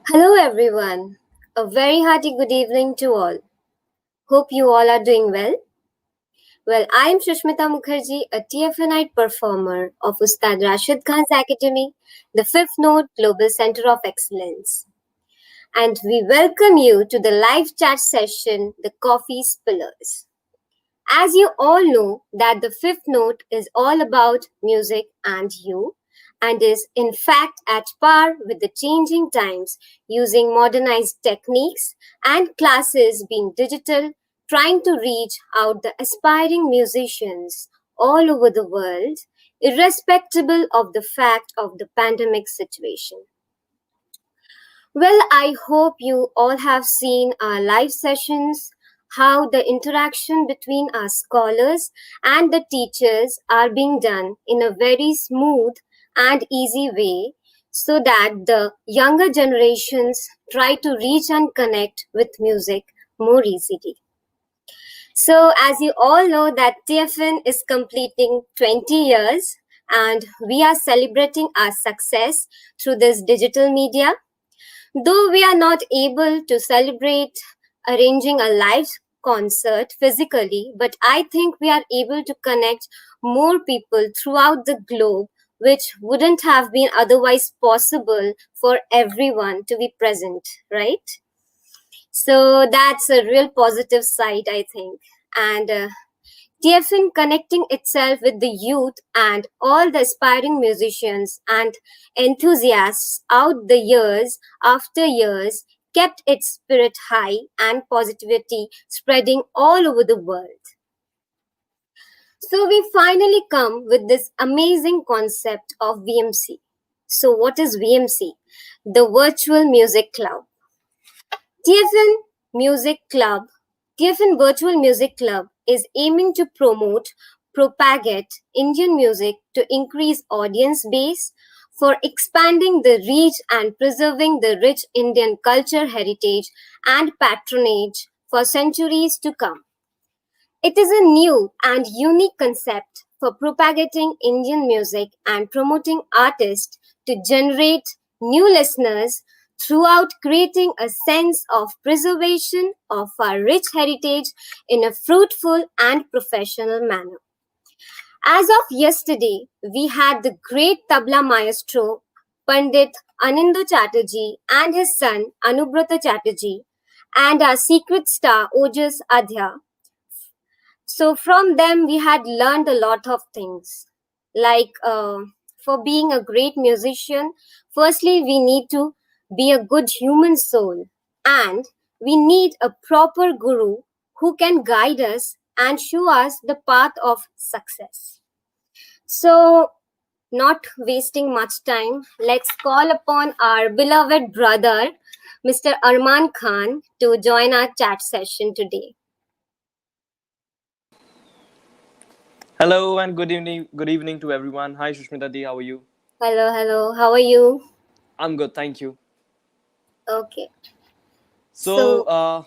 Hello, everyone. A very hearty good evening to all. Hope you all are doing well. Well, I am Shushmita Mukherjee, a TFNite performer of Ustad Rashid Khan's Academy, the Fifth Note Global Center of Excellence. And we welcome you to the live chat session, The Coffee Spillers. As you all know that the Fifth Note is all about music and you, and is in fact at par with the changing times, using modernized techniques and classes being digital, trying to reach out the aspiring musicians all over the world, irrespective of the fact of the pandemic situation. Well, I hope you all have seen our live sessions, how the interaction between our scholars and the teachers are being done in a very smooth and easy way so that the younger generations try to reach and connect with music more easily. So as you all know that TFN is completing 20 years and we are celebrating our success through this digital media. Though we are not able to celebrate arranging a live concert physically, but I think we are able to connect more people throughout the globe, which wouldn't have been otherwise possible for everyone to be present, right? So that's a real positive side, I think. And TFN connecting itself with the youth and all the aspiring musicians and enthusiasts out the years after years kept its spirit high and positivity spreading all over the world. So we finally come with this amazing concept of VMC. So what is VMC? The Virtual Music Club. TFN Music Club, TFN Virtual Music Club is aiming to promote, propagate Indian music to increase audience base for expanding the reach and preserving the rich Indian culture heritage and patronage for centuries to come. It is a new and unique concept for propagating Indian music and promoting artists to generate new listeners throughout creating a sense of preservation of our rich heritage in a fruitful and professional manner. As of yesterday, we had the great tabla maestro Pandit Anindu Chatterjee and his son Anubrata Chatterjee and our secret star Ojas Adhya. So from them, we had learned a lot of things. Like for being a great musician, firstly, we need to be a good human soul. And we need a proper guru who can guide us and show us the path of success. So, not wasting much time, let's call upon our beloved brother, Mr. Arman Khan, to join our chat session today. Hello and good evening. Good evening to everyone. Hi, Shushmita Di. How are you? Hello, hello. How are you? I'm good, thank you. Okay. So, So,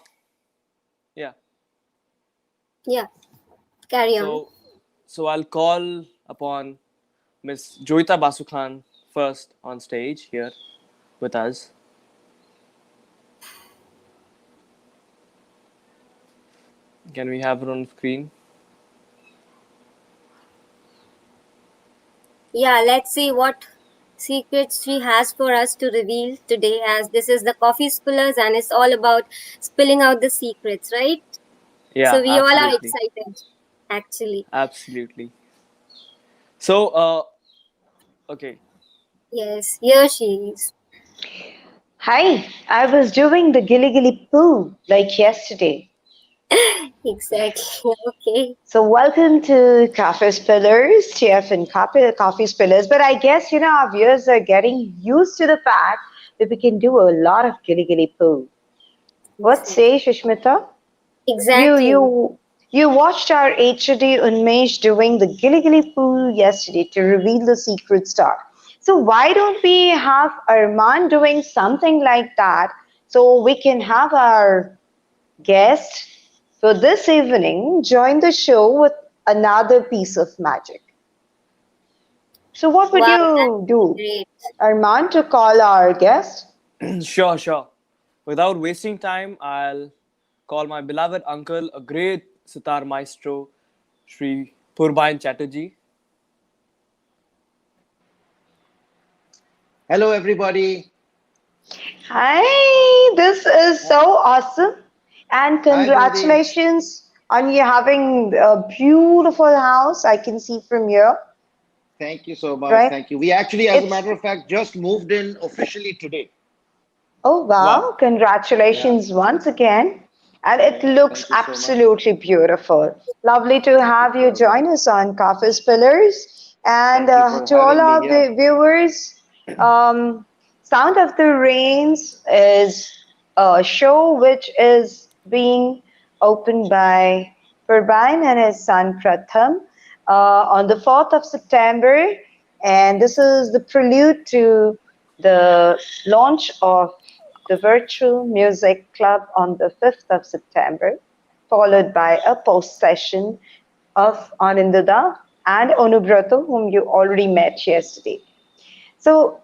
yeah. yeah, carry on. So I'll call upon Miss Joita Basukhan first on stage here with us. Can we have her on screen? Yeah, let's see what secrets she has for us to reveal today, as this is the coffee spillers and it's all about spilling out the secrets, right? Yeah, So, we all are absolutely. excited, actually. Absolutely. So, okay. Yes, here she is. Hi, I was doing the gilly gilly poo like yesterday. Exactly. Okay. So welcome to Coffee Spillers, TF and Coffee Spillers. But I guess our viewers are getting used to the fact that we can do a lot of gilly gilly poo. What Exactly. say, Shushmita? You Exactly. you you watched our HOD Unmesh doing the gilly gilly poo yesterday to reveal the secret star. So why don't we have Arman doing something like that so we can have our guest for this evening join the show with another piece of magic. So what would Wow, you that's do, great. Arman, to call our guest? Sure. Without wasting time, I'll call my beloved uncle, a great sitar maestro, Sri Purbain Chatterjee. Hello, everybody. Hi, this is so awesome. And Hi, Jyoti. congratulations on you having a beautiful house. I can see from here, Thank you so much. right? Thank you. We actually, as a It's matter of fact, just moved in officially today. Oh wow, Wow. Yeah. congratulations once again. And it Yeah. looks Thank you so much. absolutely beautiful. Lovely to Thank you have you so much. join us on Kafis Pillars. And Thank you for to all having me our here. viewers, Sound of the Rains is a show which is being opened by Purbain and his son Pratham on the 4th of September. And this is the prelude to the launch of the Virtual Music Club on the 5th of September, followed by a post session of Anindada and Onubrato, whom you already met yesterday. So,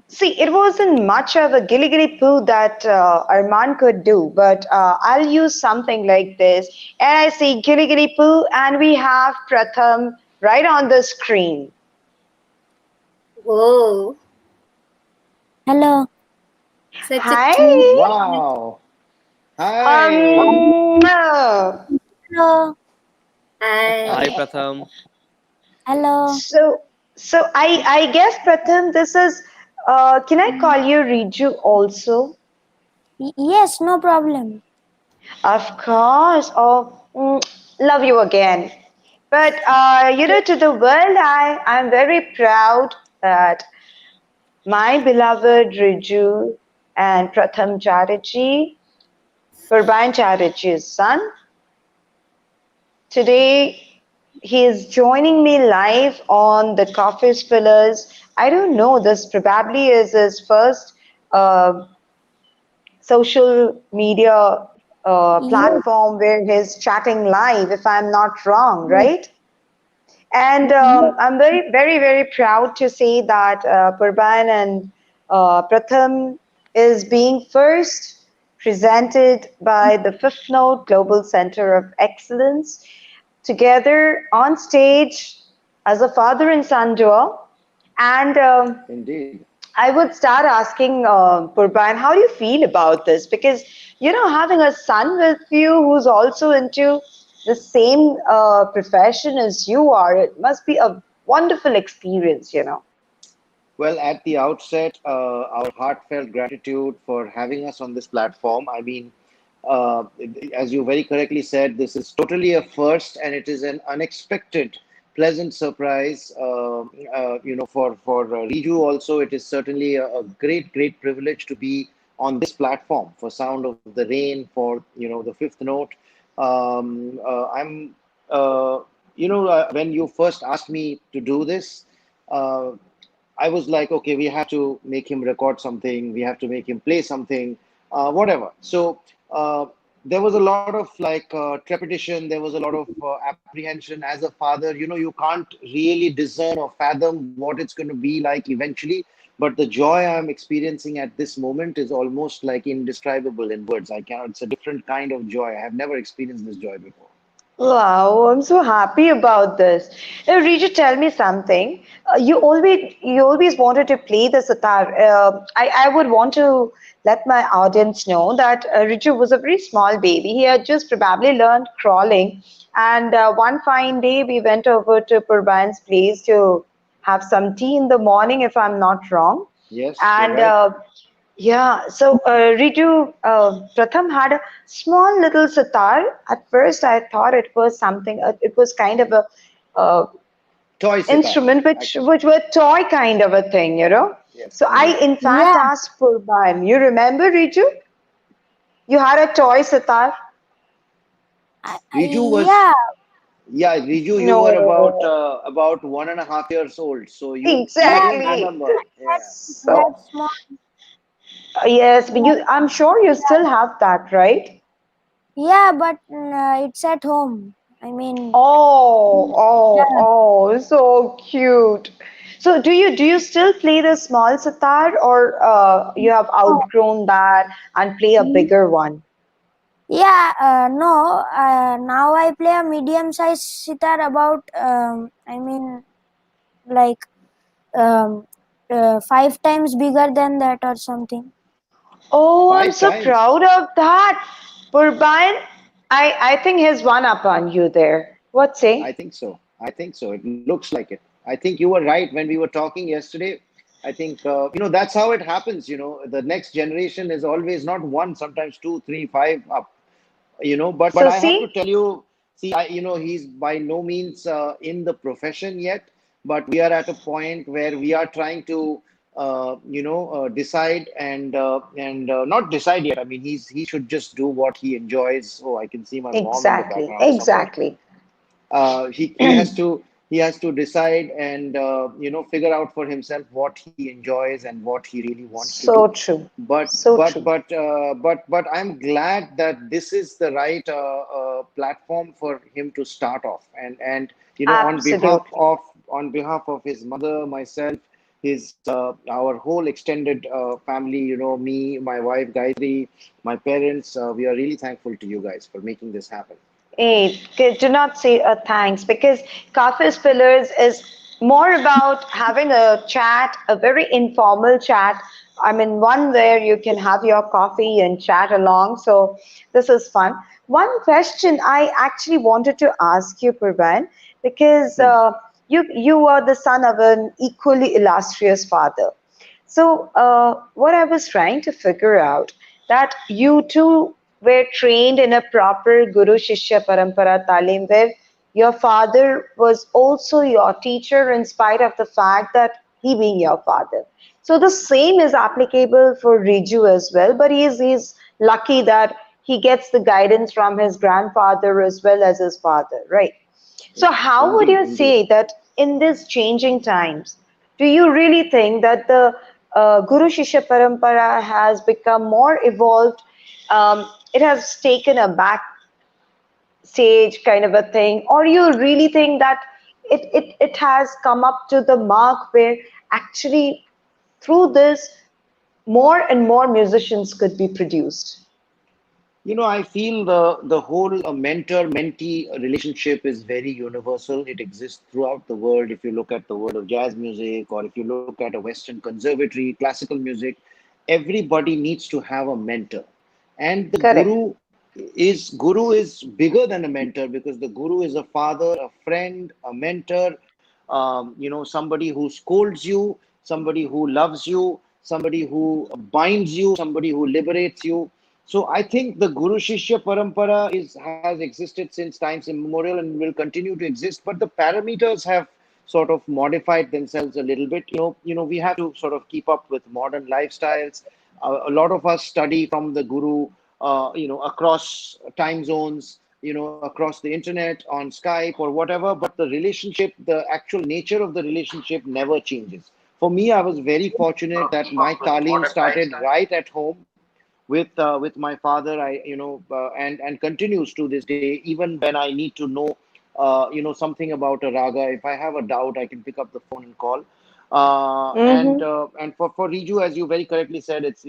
see, it wasn't much of a gilly gilly poo that Arman could do, but I'll use something like this. And I say gilly gilly poo, and we have Pratham right on the screen. Whoa, Hello. such a cute. Hi. Wow. Hi. No. Hello. Hi. Hi, Pratham. Hello. So I guess Pratham, this is. Can I call you Riju also? Yes, no problem. Of course. Oh, love you again. But to the world, I'm very proud that my beloved Riju and Pratham Chatterjee, Purbain Chatterjee's son, today he is joining me live on the Coffee Pillars. I don't know, this probably is his first uh, social media Yes, platform where he's chatting live, if I'm not wrong, yes, right? And yes. I'm very proud to say that Purban and Pratham is being first presented by the Fifth Note Global Center of Excellence together on stage as a father and son duo. And Indeed. I would start asking Purban, how do you feel about this? Because, having a son with you who's also into the same profession as you are, it must be a wonderful experience. Well, at the outset, our heartfelt gratitude for having us on this platform. I mean, as you very correctly said, this is totally a first, and it is an unexpected, pleasant surprise. For Riju also, it is certainly a great privilege to be on this platform for Sound of the Rain, for the Fifth Note. I'm, when you first asked me to do this. Uh, I was like, okay, we have to make him record something, we have to make him play something, whatever. So there was a lot of trepidation, there was a lot of apprehension as a father. You can't really discern or fathom what it's going to be like eventually. But the joy I'm experiencing at this moment is almost like indescribable in words. I cannot, it's a different kind of joy. I have never experienced this joy before. Wow, I'm so happy about this. Now, Riju, tell me something. You always wanted to play the sitar. I would want to let my audience know that Riju was a very small baby. He had just probably learned crawling, and one fine day we went over to Purban's place to have some tea in the morning, if I'm not wrong. Yes, you're And right. yeah, so Ritu, Pratham had a small little sitar. At first, I thought it was something. It was kind of a uh, Toy sitar, instrument, actually. which were toy kind of a thing. Yes, So I, indeed. in fact, Yeah, asked Purban. You remember, Ritu? You had a toy sitar? Riju was yeah. Yeah, Riju, you were No, about 1.5 years old, so you Yeah, don't that, exactly. remember. Yeah. that So small. yes, but Yeah, I'm sure you still have that, right? yeah, but it's at home. I mean, Oh, yeah, so cute. So do you still play the small sitar, or you have outgrown that and play a bigger one? Yeah, no. Now I play a medium-sized sitar about, I mean, like, um, 5 times bigger than that or something. Oh, I'm Five so times. proud of that. Purbain, I think he's one up on you there. What I say? think so. I think so. It looks like it. I think you were right when we were talking yesterday. I think that's how it happens. The next generation is always not one, sometimes two, three, five up. But So I have to see, tell you, see, he's by no means in the profession yet, but we are at a point where we are trying to decide and not decide yet. I mean, he should just do what he enjoys. Oh, I can see my mom in the exactly, background somewhere. exactly. He has to decide and figure out for himself what he enjoys and what he really wants to do. So true, but so but true. but I'm glad that this is the right platform for him to start off, and on behalf Absolutely. of his mother, myself, his our whole extended family, me, my wife Gayatri, my parents, we are really thankful to you guys for making this happen. Hey, do not say a thanks, because Kafis Pillars is more about having a chat, a very informal chat. I mean, one where you can have your coffee and chat along. So this is fun. One question I actually wanted to ask you, Purban, because Hmm. you are the son of an equally illustrious father. So, what I was trying to figure out, that you two were trained in a proper Guru Shishya Parampara Talim, where your father was also your teacher in spite of the fact that he being your father. So the same is applicable for Riju as well, but he's lucky that he gets the guidance from his grandfather as well as his father, right? So, how would Indeed, you indeed. say that in these changing times, do you really think that the Guru Shishya Parampara has become more evolved? It has taken a back stage kind of a thing, or you really think that it has come up to the mark where actually through this more and more musicians could be produced? I feel the whole mentor-mentee relationship is very universal. It exists throughout the world. If you look at the world of jazz music, or if you look at a Western conservatory, classical music, everybody needs to have a mentor. And the Correct. guru is bigger than a mentor, because the guru is a father, a friend, a mentor, somebody who scolds you, somebody who loves you, somebody who binds you, somebody who liberates you. So I think the Guru Shishya Parampara has existed since times immemorial and will continue to exist, but the parameters have sort of modified themselves a little bit. We have to sort of keep up with modern lifestyles. A lot of us study from the Guru, across time zones, across the internet, on Skype or whatever, but the relationship, the actual nature of the relationship never changes. For me, I was very fortunate that my talim started right at home with my father. I you know and continues to this day, even when I need to know something about a raga. If I have a doubt, I can pick up the phone and call. And for Riju, as you very correctly said, it's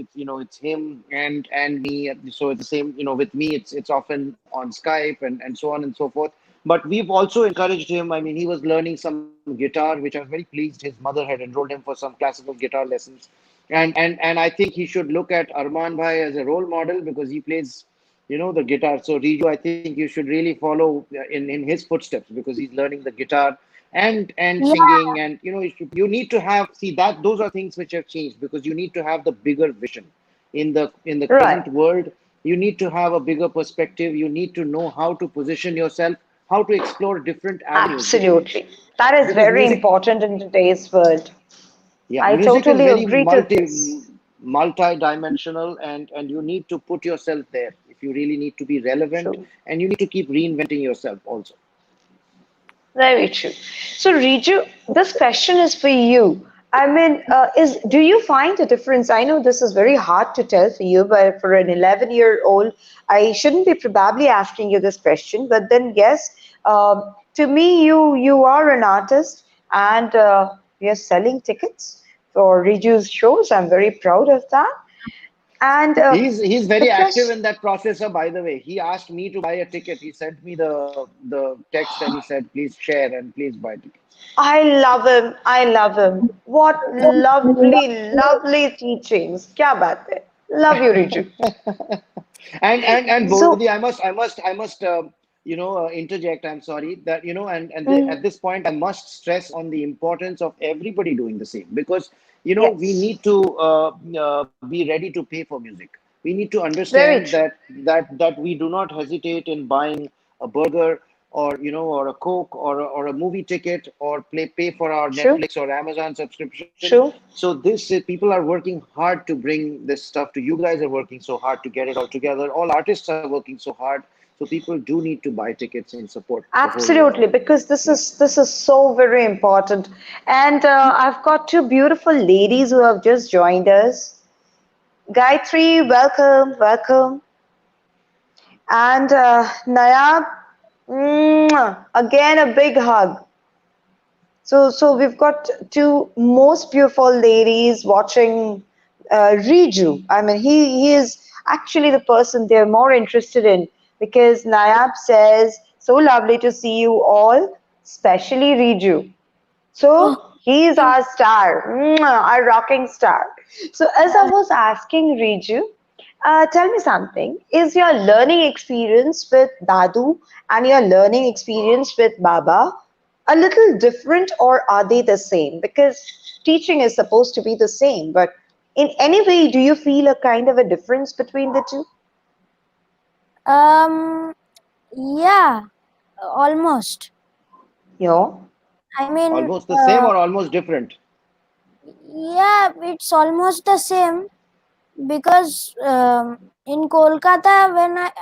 him and me. So it's the same, with me, it's often on Skype and so on and so forth. But we've also encouraged him. I mean, he was learning some guitar, which I was very pleased. His mother had enrolled him for some classical guitar lessons. And I think he should look at Arman Bhai as a role model, because he plays, the guitar. So Riju, I think you should really follow in his footsteps, because he's learning the guitar and Yeah, singing. And you need to have, see, that those are things which have changed, because you need to have the bigger vision in the Right. present world. You need to have a bigger perspective. You need to know how to position yourself, how to explore different avenues, Absolutely. That is because very music, important in today's world. yeah, I music is totally very agree to this. multi-dimensional, and you need to put yourself there if you really need to be relevant, True. and you need to keep reinventing yourself also. Very true. So, Riju, this question is for you. I mean, is do you find a difference? I know this is very hard to tell for you, but for an 11-year-old, I shouldn't be probably asking you this question. But then, yes, to me, you are an artist, and we are selling tickets for Riju's shows. I'm very proud of that. And He's the very active question, in that process. By the way, he asked me to buy a ticket. He sent me the text and he said, "Please share and please buy tickets." I love him. I love him. What lovely, lovely teachings. Kya baat hai? Love you, Riju. And Bodhi, So, I must interject. I'm sorry that at mm, this point I must stress on the importance of everybody doing the same, because we yes, need to be ready to pay for music. We need to very understand true. that we do not hesitate in buying a burger, or a Coke, or a movie ticket, or pay for our True, Netflix or Amazon subscription. true. So people are working hard to bring this stuff to you. Guys are working so hard to get it all together. All artists are working so hard. So people do need to buy tickets and support the whole. Absolutely, because Yeah. this is so very important. And I've got two beautiful ladies who have just joined us. Gayatri, welcome, welcome. And Nayab, again a big hug. So we've got two most beautiful ladies watching Riju. I mean, he is actually the person they're more interested in, because Nayab says, "So lovely to see you all, especially Riju." Oh, So he is thank our star, our rocking star. So as I was asking Riju, tell me something. Is your learning experience with Dadu and your learning experience with Baba a little different, or are they the same? Because teaching is supposed to be the same, but in any way, do you feel a kind of a difference between the two? yeah, almost. Yeah. I mean, Almost the same or almost different? yeah, it's almost the same because in Kolkata,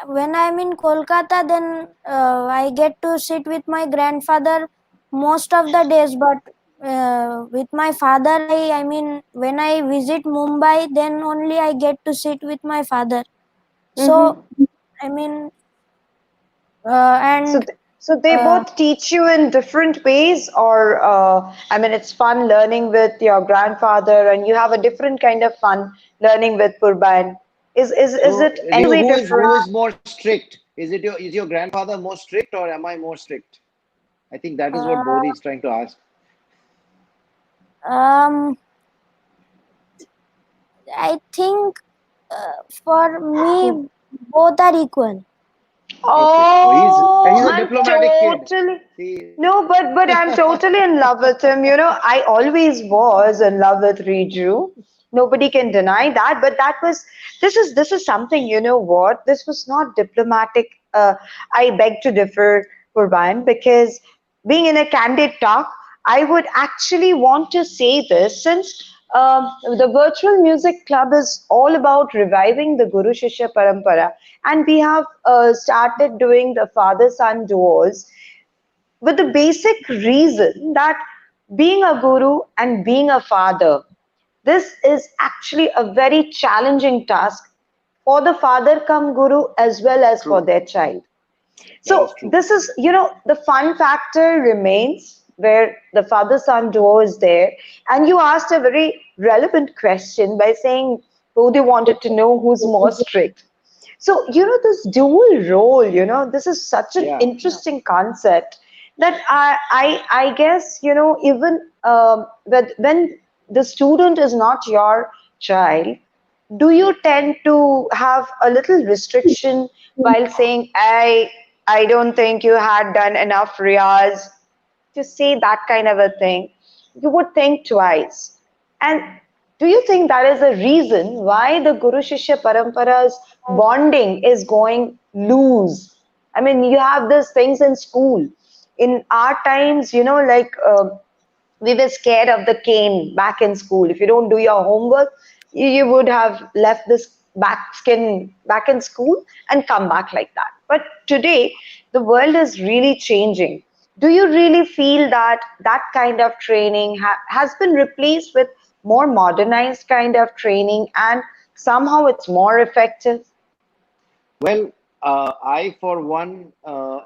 when I'm in Kolkata, then I get to sit with my grandfather most of the days. But with my father, I mean, when I visit Mumbai, then only I get to sit with my father. So Mm-hmm. I mean, So, and so they uh, both teach you in different ways, or I mean, it's fun learning with your grandfather, and you have a different kind of fun learning with Purban. Is So, it any Riju, way who different? is more strict? Is your grandfather more strict, or am I more strict? I think that is what uh, Bodhi is trying to ask. um, I think for me both are equal. Okay. Oh, he's Oh, a I'm diplomatic kid. totally See, no, but I'm totally in love with him. You know, I always was in love with Riju. Nobody can deny that. But this is something. You know what? This was not diplomatic. I beg to differ, Purban, because being in a candid talk, I would actually want to say this, since the virtual music club is all about reviving the Guru Shishya Parampara, and we have started doing the father son duos with the basic reason that being a guru and being a father, this is actually a very challenging task for the father come guru as well as for true. their child. That is So true. this is, the fun factor remains where the father-son duo is there. And you asked a very relevant question by saying who they wanted to know who's more strict. So, this dual role, this is such an Yeah. interesting concept that I guess, even when the student is not your child, do you tend to have a little restriction while saying, I don't think you had done enough riyaz, to say that kind of a thing? You would think twice. And do you think that is a reason why the Guru Shishya Parampara's bonding is going loose? I mean, you have these things in school. In our times, like we were scared of the cane back in school. If you don't do your homework, you would have left this back skin back in school and come back like that. But today, the world is really changing. Do you really feel that that kind of training has been replaced with more modernized kind of training, and somehow it's more effective? Well, I, for one,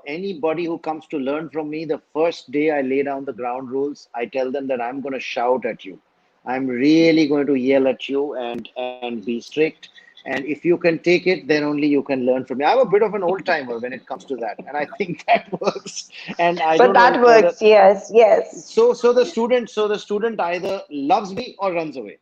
anybody who comes to learn from me, the first day I lay down the ground rules, I tell them that I'm going to shout at you. I'm really going to yell at you and be strict. And if you can take it, then only you can learn from me. I'm a bit of an old timer when it comes to that, and I think that works. And I But don't know that whether works. Yes, yes. so the student either loves me or runs away.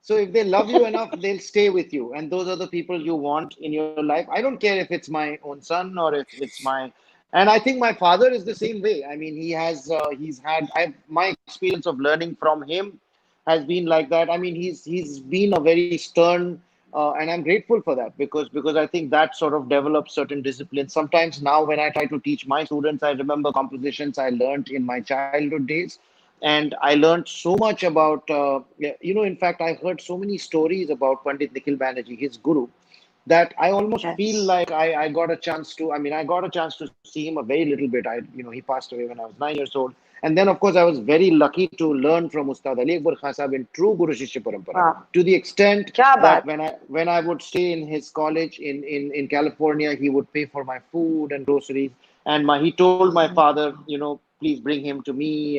So if they love you enough, they'll stay with you, and those are the people you want in your life. I don't care if it's my own son or if it's my. And I think my father is the same way. I mean, he's had my experience of learning from him has been like that. I mean, he's been a very stern, and I'm grateful for that because I think that sort of develops certain discipline. Sometimes now when I try to teach my students, I remember compositions I learned in my childhood days, and I learned so much about in fact, I heard so many stories about Pandit Nikhil Banerjee, his guru, that I almost feel Yes. like I got a chance to. I mean, I got a chance to see him a very little bit. He passed away when I was 9 years old, and then of course I was very lucky to learn from Ustad Ali Akbar Khan Sahib in true Guru Shishya Parampara, Wow. to the extent Kya that baat. when I would stay in his college in California, he would pay for my food and groceries, and he told my father, please bring him to me,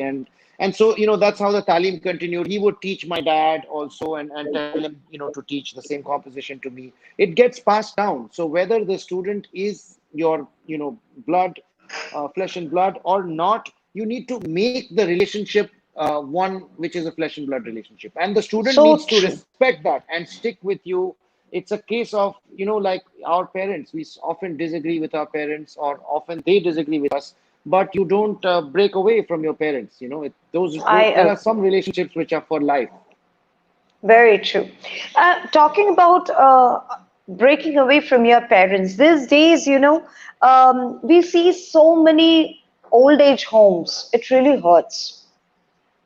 and so, that's how the talim continued. He would teach my dad also and tell him, to teach the same composition to me. It gets passed down. So whether the student is your, blood, flesh and blood or not, you need to make the relationship one which is a flesh and blood relationship. And the student So needs to true. respect that and stick with you. It's a case of, like our parents. We often disagree with our parents, or often they disagree with us, but you don't break away from your parents. I There are agree. some relationships which are for life. Very true. Talking about breaking away from your parents, these days, we see so many old age homes. It really hurts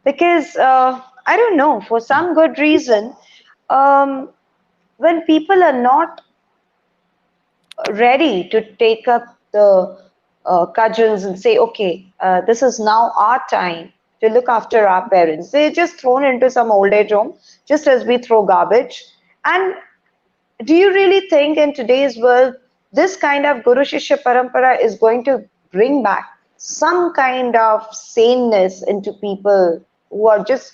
because I don't know, for some good reason, um, when people are not ready to take up the cudgels and say, okay, this is now our time to look after our parents. They're just thrown into some old age home, just as we throw garbage. And do you really think in today's world, this kind of Guru Shishya Parampara is going to bring back some kind of saneness into people who are just,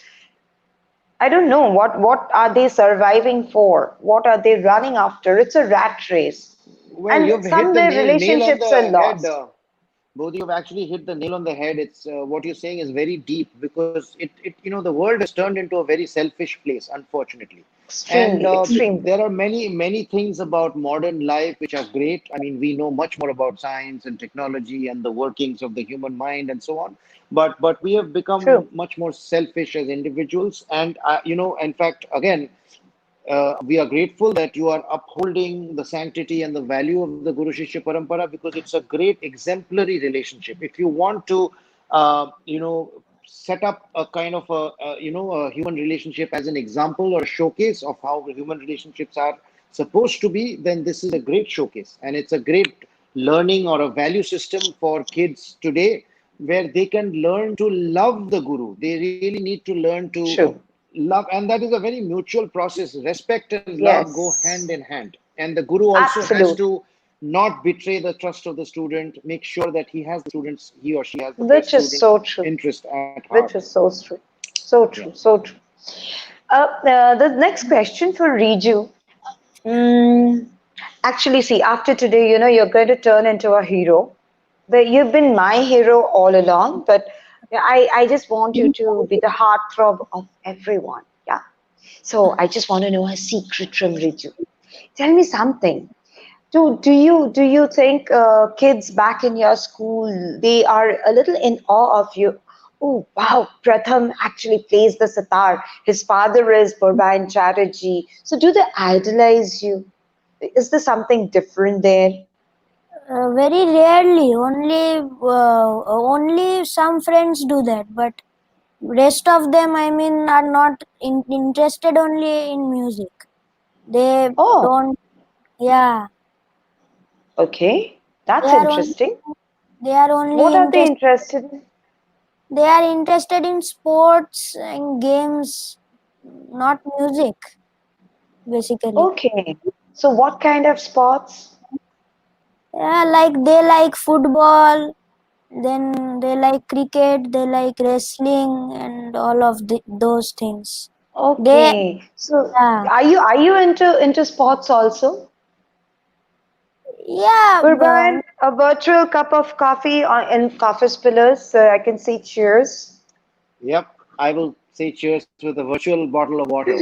I don't know, what are they surviving for? What are they running after? It's a rat race. Well, And you've hit the somewhere nail on relationships are the head. lost. Both you've actually hit the nail on the head. It's what you're saying is very deep, because the world has turned into a very selfish place, unfortunately. And Extremely, extremely. there are many things about modern life which are great. I mean, we know much more about science and technology and the workings of the human mind and so on. But we have become True. much more selfish as individuals. And in fact, again, we are grateful that you are upholding the sanctity and the value of the Guru Shishya Parampara, because it's a great exemplary relationship. If you want to, set up a kind of a human relationship as an example or a showcase of how human relationships are supposed to be, then this is a great showcase, and it's a great learning or a value system for kids today, where they can learn to love the Guru. They really need to learn to True. love, and that is a very mutual process. Respect and love go hand Yes. in hand, and the Guru also has Absolutely. to not betray the trust of the student, make sure that he or she has the best Which is student so true. interest at heart. Which is so true. So Yeah. true. So true. The next question for Riju. Actually, see, after today, you're going to turn into a hero. But you've been my hero all along. But yeah, I just want you to be the heartthrob of everyone. Yeah. So I just want to know a secret from Riju. Tell me something. Do you think kids back in your school, they are a little in awe of you? Oh wow, Pratham actually plays the sitar. His father is Purbain Chatterjee. So do they idolize you? Is there something different there? Very rarely, only some friends do that, but rest of them, I mean, are not interested only in music. They Oh, don't, yeah, okay, they that's are only interesting. they are What only are they interested. interested in? They are interested in sports and games, not music, basically. Okay, so what kind of sports? Yeah, like they like football, then they like cricket, they like wrestling, and all of those things. They, Okay. So yeah, are you into sports also? yeah, Urban, a virtual cup of coffee in Coffee Pillars, so I can say cheers. Yep, I will say cheers with a virtual bottle of water.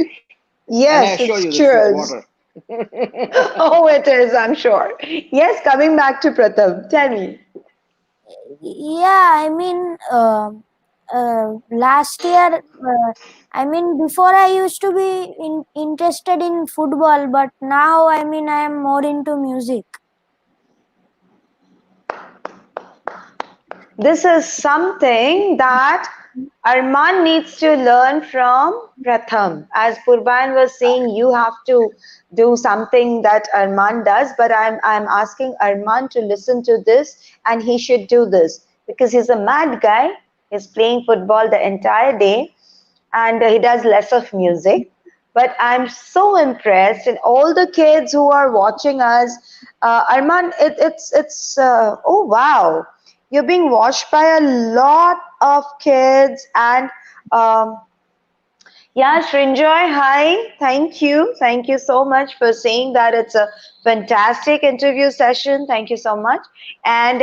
And I Yes, assure you, it's this is water. cheers. Oh, it is, I'm sure. Yes, coming back to Pratham, tell me. yeah. I mean, last year, I mean, before I used to be interested in football, but now, I mean, I am more into music. This is something that Arman needs to learn from Pratham. As Purban was saying, you have to do something that Arman does, but I'm asking Arman to listen to this and he should do this because he's a mad guy. He's playing football the entire day and he does less of music. But I'm so impressed, and all the kids who are watching us, Arman, it's oh wow, you're being watched by a lot of kids, and um, yeah, Srinjoy, hi, thank you so much for saying that it's a fantastic interview session. Thank you so much, and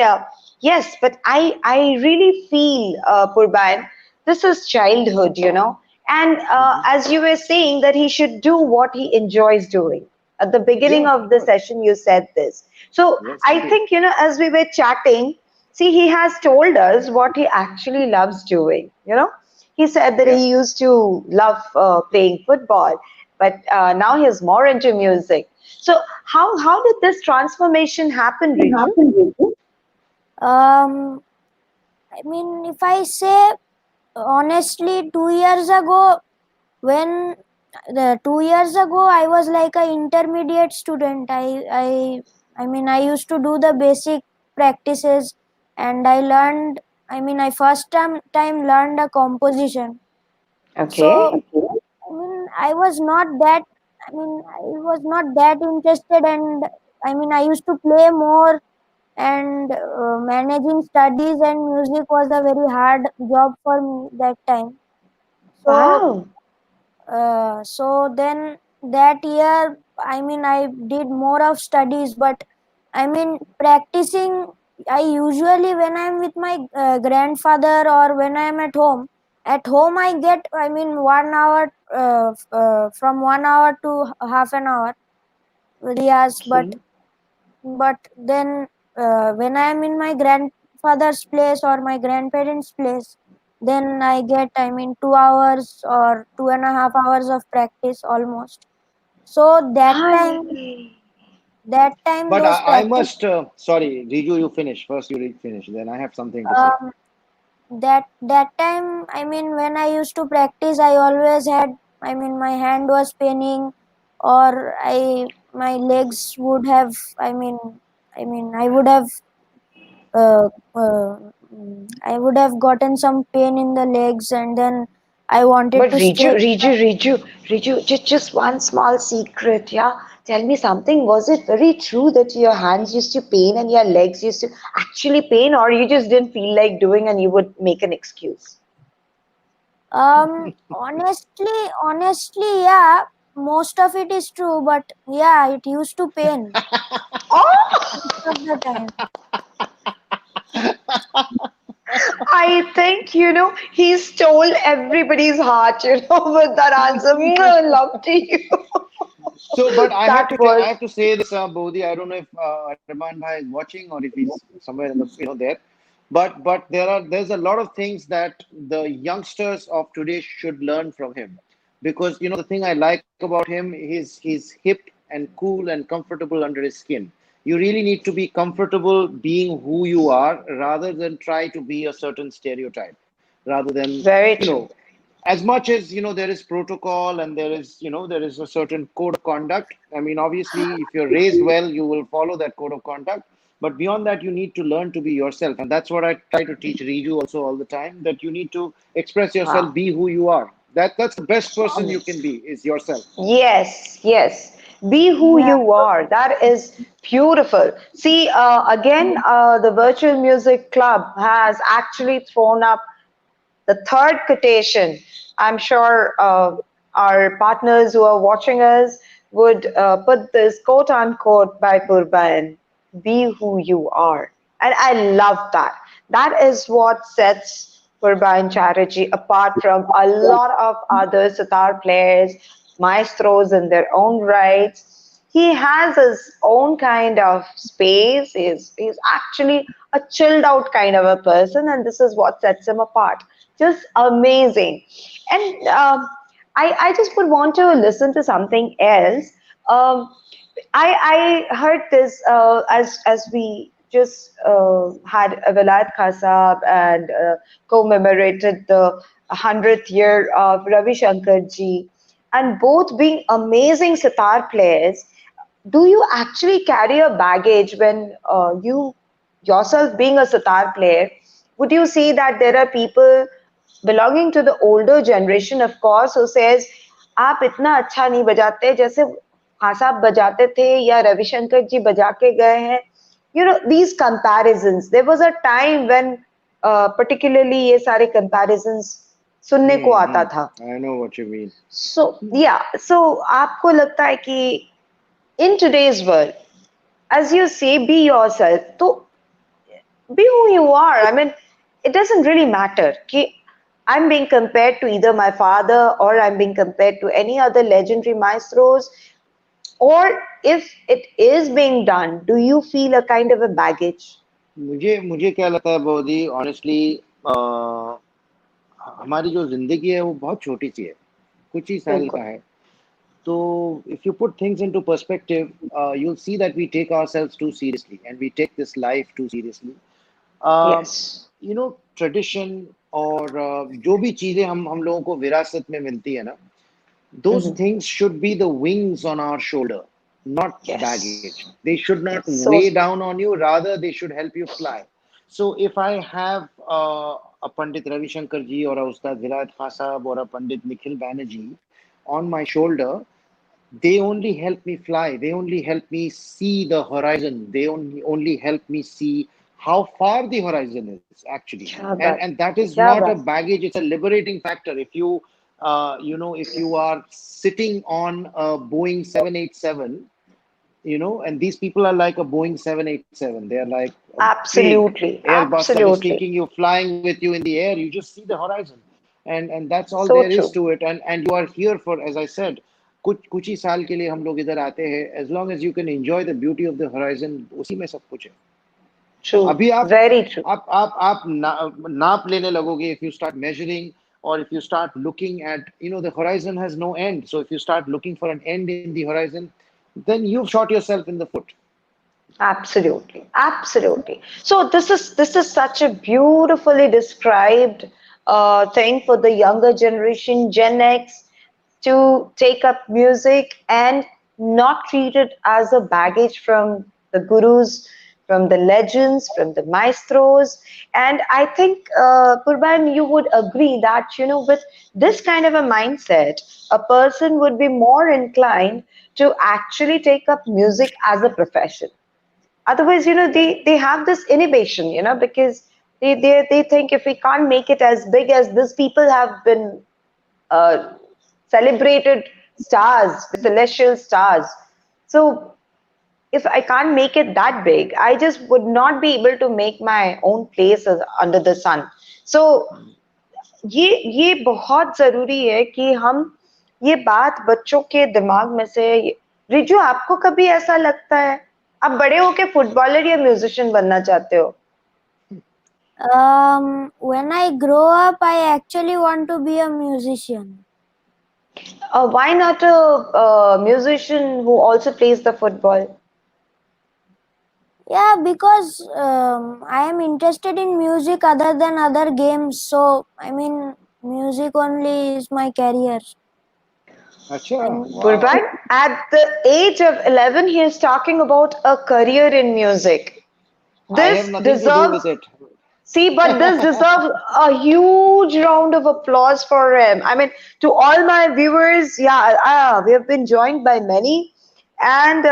yes, but I really feel Purban, this is childhood, and Mhm. as you were saying that he should do what he enjoys doing. At the beginning Yeah, of of the course. session, you said this. So Yes, I indeed. think, as we were chatting, see, he has told us what he actually loves doing. He said that Yeah. he used to love playing football, but now he's more into music. So how did this transformation happen, Riju? Um, I mean, if I say honestly, 2 years ago, when the 2 years ago I was like a intermediate student. I mean, I used to do the basic practices, and I learned. I mean, I first time learned a composition. So Okay. I mean, I was not that. I mean, I was not that interested, and I mean, I used to play more, and managing studies and music was a very hard job for me that time. So Wow. so then that year, I mean, I did more of studies, but I mean, practicing, I usually, when I'm with my grandfather or when I'm at home I get, I mean, 1 hour, from 1 hour to half an hour riyas, Okay. but then when I'm in my grandfather's place or my grandparents' place, then I get, I mean, 2 hours or 2.5 hours of practice almost. So Hi. that time But those I practice, must, sorry, Riju, you finish. First, you finish. Then I have something to say. um, that time, I mean, when I used to practice, I always had, I mean, my hand was paining, or my legs would have, I mean, uh, uh, I would have gotten some pain in the legs, and then I wanted But to stay. Riju, just one small secret, yeah? Tell me something. Was it very true that your hands used to pain and your legs used to actually pain, or you just didn't feel like doing and you would make an excuse? Honestly, yeah, most of it is true, but yeah, it used to pain Oh, most of the time. I think, he stole everybody's heart, with that answer. Love to you. So, but I have That to I was. have to say this, Bodhi. I don't know if Arman Bhai is watching or if he's somewhere in the there. But there's a lot of things that the youngsters of today should learn from him, because the thing I like about him is he's hip and cool and comfortable under his skin. You really need to be comfortable being who you are rather than try to be a certain stereotype, rather than Very you true. know as much as there is protocol and there is a certain code of conduct. I mean, obviously, if you're raised well, you will follow that code of conduct, but beyond that, you need to learn to be yourself, and that's what I try to teach Riju also all the time, that you need to express yourself, Wow. be who you are. That's the best person you can be, is yourself. Yes, yes. Be who Yeah. you are. That is beautiful. See, again, the Virtual Music Club has actually thrown up the third quotation. I'm sure our partners who are watching us would put this quote unquote by Purban, be who you are. And I love that. That is what sets Purban Chatterjee apart from a lot of other sitar players, maestros in their own rights. He has his own kind of space. He's actually a chilled out kind of a person, and this is what sets him apart. Just amazing. And I just would want to listen to something else. Um, I heard this as we just had Velayat Khasab and commemorated the 100th year of Ravi Shankar ji, and both being amazing sitar players. Do you actually carry a baggage when you yourself being a sitar player? Would you say that there are people belonging to the older generation, of course, who says आप इतना अच्छा नहीं बजाते जैसे खासाब बजाते थे या रविशंकर जी बजा के गए हैं? You know, these comparisons. There was a time when particularly ये सारे comparisons सुनने को आता था. I know what you mean. So yeah, so आपको लगता है कि in today's world, as you say, be yourself. So be who you are. I mean, it doesn't really matter. I'm being compared to either my father or I'm being compared to any other legendary maestros. Or if it is being done, do you feel a kind of a baggage? मुझे मुझे क्या लगता है Bodhi, honestly हमारी जो जिंदगी है वो बहुत छोटी सी है, कुछ ही साल का है. तो if you put things into perspective, you'll see that we take ourselves too seriously and we take this life too seriously. Yes. You know, tradition और जो भी चीजें हम लोगों को विरासत में मिलती है ना, those things should be the wings on our shoulder, not Yes. baggage. They should not So- weigh down on you, rather they should help you fly. So if I have a Pandit Ravi Shankar ji or a Ustad Vilayat Khan Sahab or a Pandit Nikhil Banerjee on my shoulder, they only help me fly. They only help me see the horizon. They only help me see how far the horizon is actually. Kya baat. And that is Kya not a baat. baggage. It's a liberating factor. If you you know, if you are sitting on a Boeing 787, you know, and these people are like a Boeing 787. They are like a Absolutely. big Airbus that is Absolutely. taking you, flying with you in the air. You just see the horizon, and that's all So there is true. to it. And you are here for, as I said, कुछ ही साल के लिए हम लोग इधर आते हैं. As long as you can enjoy the beauty of the horizon, उसी में सब कुछ है. True. अभी आप Very true. आप नाप लेने लगोगे. If you start measuring, or if you start looking at, you know, the horizon has no end. So if you start looking for an end in the horizon, then you've shot yourself in the foot. Absolutely, absolutely. So this is such a beautifully described thing for the younger generation, Gen X, to take up music and not treat it as a baggage from the gurus, from the legends, from the maestros. And I think, Purban, you would agree that, you know, with this kind of a mindset, a person would be more inclined to actually take up music as a profession. Otherwise, you know, they have this inhibition, you know, because they think if we can't make it as big as these people have been uh, celebrated stars, the celestial stars. So if I can't make it that big, I just would not be able to make my own place under the sun. So ये बहुत जरूरी है कि हम ये बात बच्चों के दिमाग में से. रिजू, आपको कभी ऐसा लगता है आप बड़े होके फुटबॉलर या म्यूजिशियन बनना चाहते हो? When I grow up, I actually want to be a musician. Why not a musician who also plays the football? Yeah, because I am interested in music other than other games. So, I mean, music only is my career. अच्छा, Purban, at the age of 11, he is talking about a career in music. I have This nothing to do deserves, with it. see, but this deserves a huge round of applause for him. I mean, to all my viewers, yeah, we have been joined by many And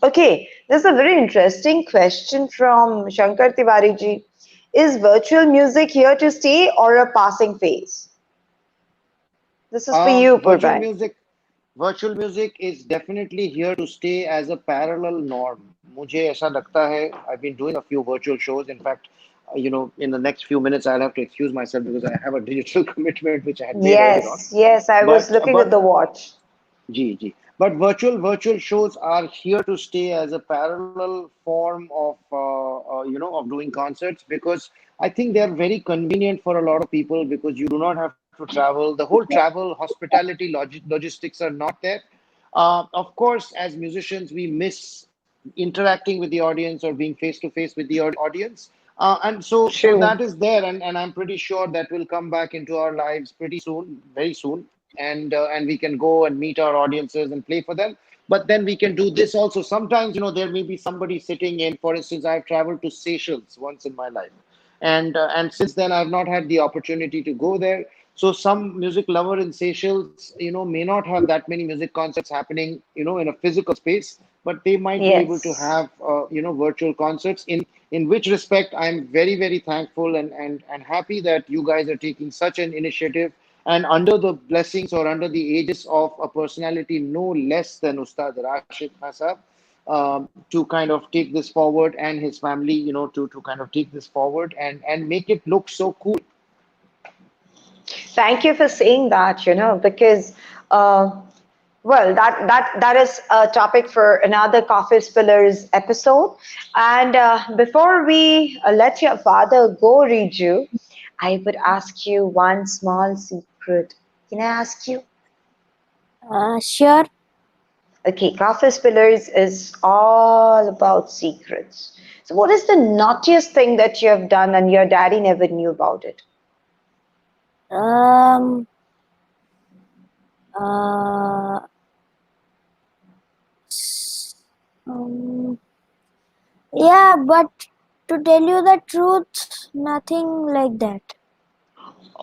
okay, there's a very interesting question from Shankar Tiwari ji. Is virtual music here to stay or a passing phase? This is for you, Virtual Purban. music, virtual music is definitely here to stay as a parallel norm. मुझे ऐसा लगता है. I've been doing a few virtual shows. In fact, in the next few minutes, I'll have to excuse myself because I have a digital commitment which I had made earlier on. Yes, yes, I was But looking at the watch. G G. But virtual shows are here to stay as a parallel form of of doing concerts, because I think they are very convenient for a lot of people because you do not have to travel. The whole travel, hospitality, logistics are not there. Of course, as musicians, we miss interacting with the audience or being face to face with the audience. And so True. that is there, and I'm pretty sure that will come back into our lives pretty soon, very soon, and we can go and meet our audiences and play for them. But then we can do this also. Sometimes, there may be somebody sitting in. For instance, I've traveled to Seychelles once in my life, and since then I've not had the opportunity to go there. So some music lover in Seychelles, may not have that many music concerts happening, in a physical space, but they might be able to Yes. have, virtual concerts. In which respect, I'm very, very thankful and happy that you guys are taking such an initiative, and under the blessings or under the aegis of a personality no less than Ustad Rashid Nasab, to kind of take this forward, and his family, to kind of take this forward and make it look so cool. Thank you for saying that, because well, that is a topic for another Coffee Spillers episode. And before we let your father go, Riju, I would ask you one small secret. Can I ask you? Sure. Okay, Coffee Spillers is all about secrets. So, what is the naughtiest thing that you have done and your daddy never knew about it? Um. Uh. s- um, yeah, but to tell you the truth, nothing like that.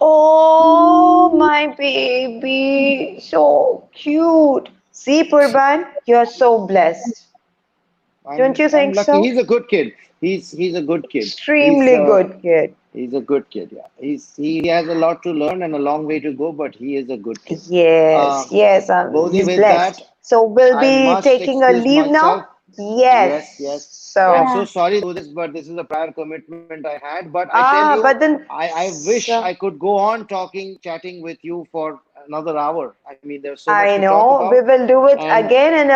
Oh, my baby, so cute. See, Purban, you're so blessed. Don't you I'm think lucky. so? He's a good kid. He's a good kid. He's Extremely good kid. he's a good kid. Yeah, he has a lot to learn and a long way to go, but he is a good kid. Yes, Uh, yes, Bodhi, he's with that, blessed. So we'll I be must taking a excuse leave myself. now? Yes, Yes. yes. I'm So, so Yeah. sorry to do this, but this is a prior commitment I had. But I tell you, but then, I wish I could go on chatting with you for another hour. I mean, there's so much I to talk know about, we will do it and again in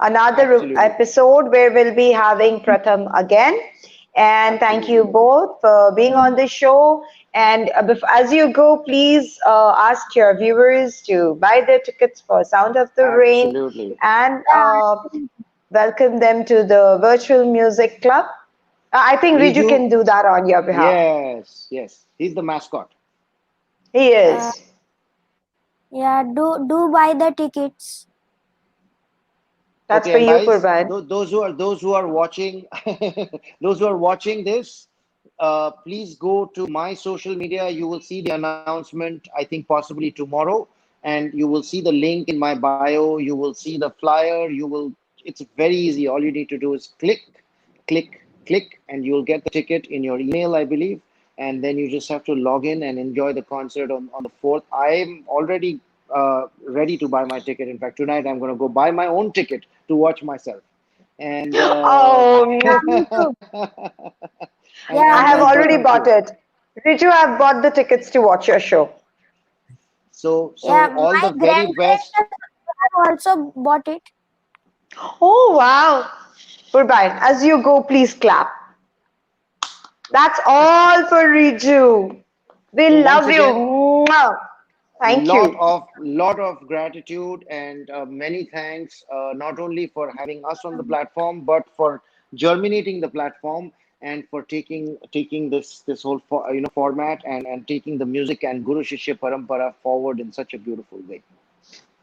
another absolutely, episode where we'll be having Pratham again. And thank you absolutely. both for being on the show. And as you go, please ask your viewers to buy their tickets for Sound of the Rain Absolutely. and welcome them to the Virtual Music Club. I think Riju Riju, can do that on your behalf. yes, yes. He's the mascot. He Uh, is. yeah. Do buy the tickets. That's Okay, for and you, guys, Purban. those who are watching, those who are watching this, please go to my social media. You will see the announcement, I think possibly tomorrow, and you will see the link in my bio. You will see the flyer. It's very easy. All you need to do is click, and you'll get the ticket in your email, I believe. And then you just have to log in and enjoy the concert on the 4th. I'm already ready to buy my ticket. In fact, tonight I'm going to go buy my own ticket to watch myself. And Oh, Yeah, no. me too. and Yeah, I and have me and too. already thank bought you. it. Riju, I've bought the tickets to watch your show. Yeah, So all my the very best. grandparents have also bought it. Oh, wow. Purban, as you go, please clap. That's all for Riju. We So once love you. again, Mwah. Thank lot you. of lot of gratitude and many thanks, not only for having us on the platform, but for germinating the platform, and for taking this whole format, and taking the music and Guru Shishya Parampara forward in such a beautiful way.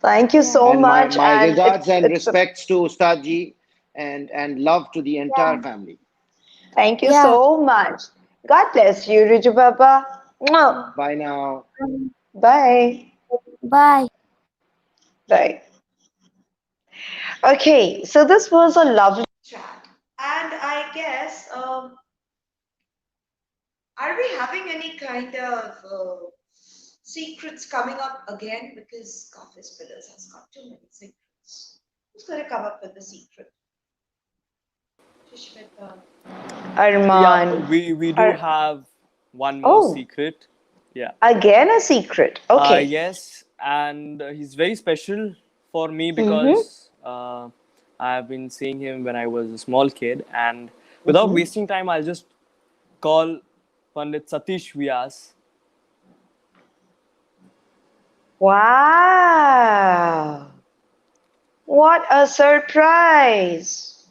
Thank you Yeah. so And my much. my And regards and it's respects to Ustad ji, and love to the entire Yeah. family. thank you Yeah. so much. God bless you, Riju Baba. Mwah. Bye now. Bye. Bye. Bye. Okay, so this was a lovely chat. And I guess, are we having any kind of secrets coming up again? Because Office Pillars has got too many secrets. Who's going to come up with the secret? Shishmita. Yeah, Arman. we do have one more Oh, secret. Yeah. again a secret. Okay. Yes, and he's very special for me Mm-hmm. because I've been seeing him when I was a small kid. And without wasting time, I'll just call Pandit Satish Vyas. Wow. What a surprise.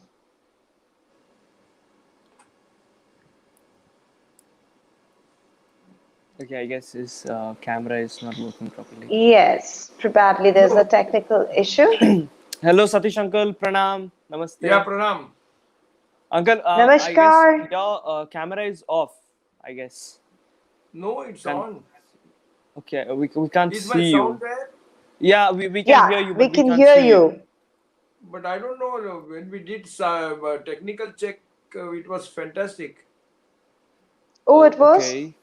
Okay, I guess his camera is not working properly. Yes, probably there's a technical issue. Hello, Satish Uncle. Pranam. Namaste. Yeah, Pranam. Uncle, I guess Namaskar. your camera is off, I guess. No, it's Can- on. Okay, we can't Is my see sound you. there? Yeah, we can hear Yeah, you, we but we can can't hear see you. you. But I don't know. When we did technical check, it was fantastic. Oh, it was? Okay.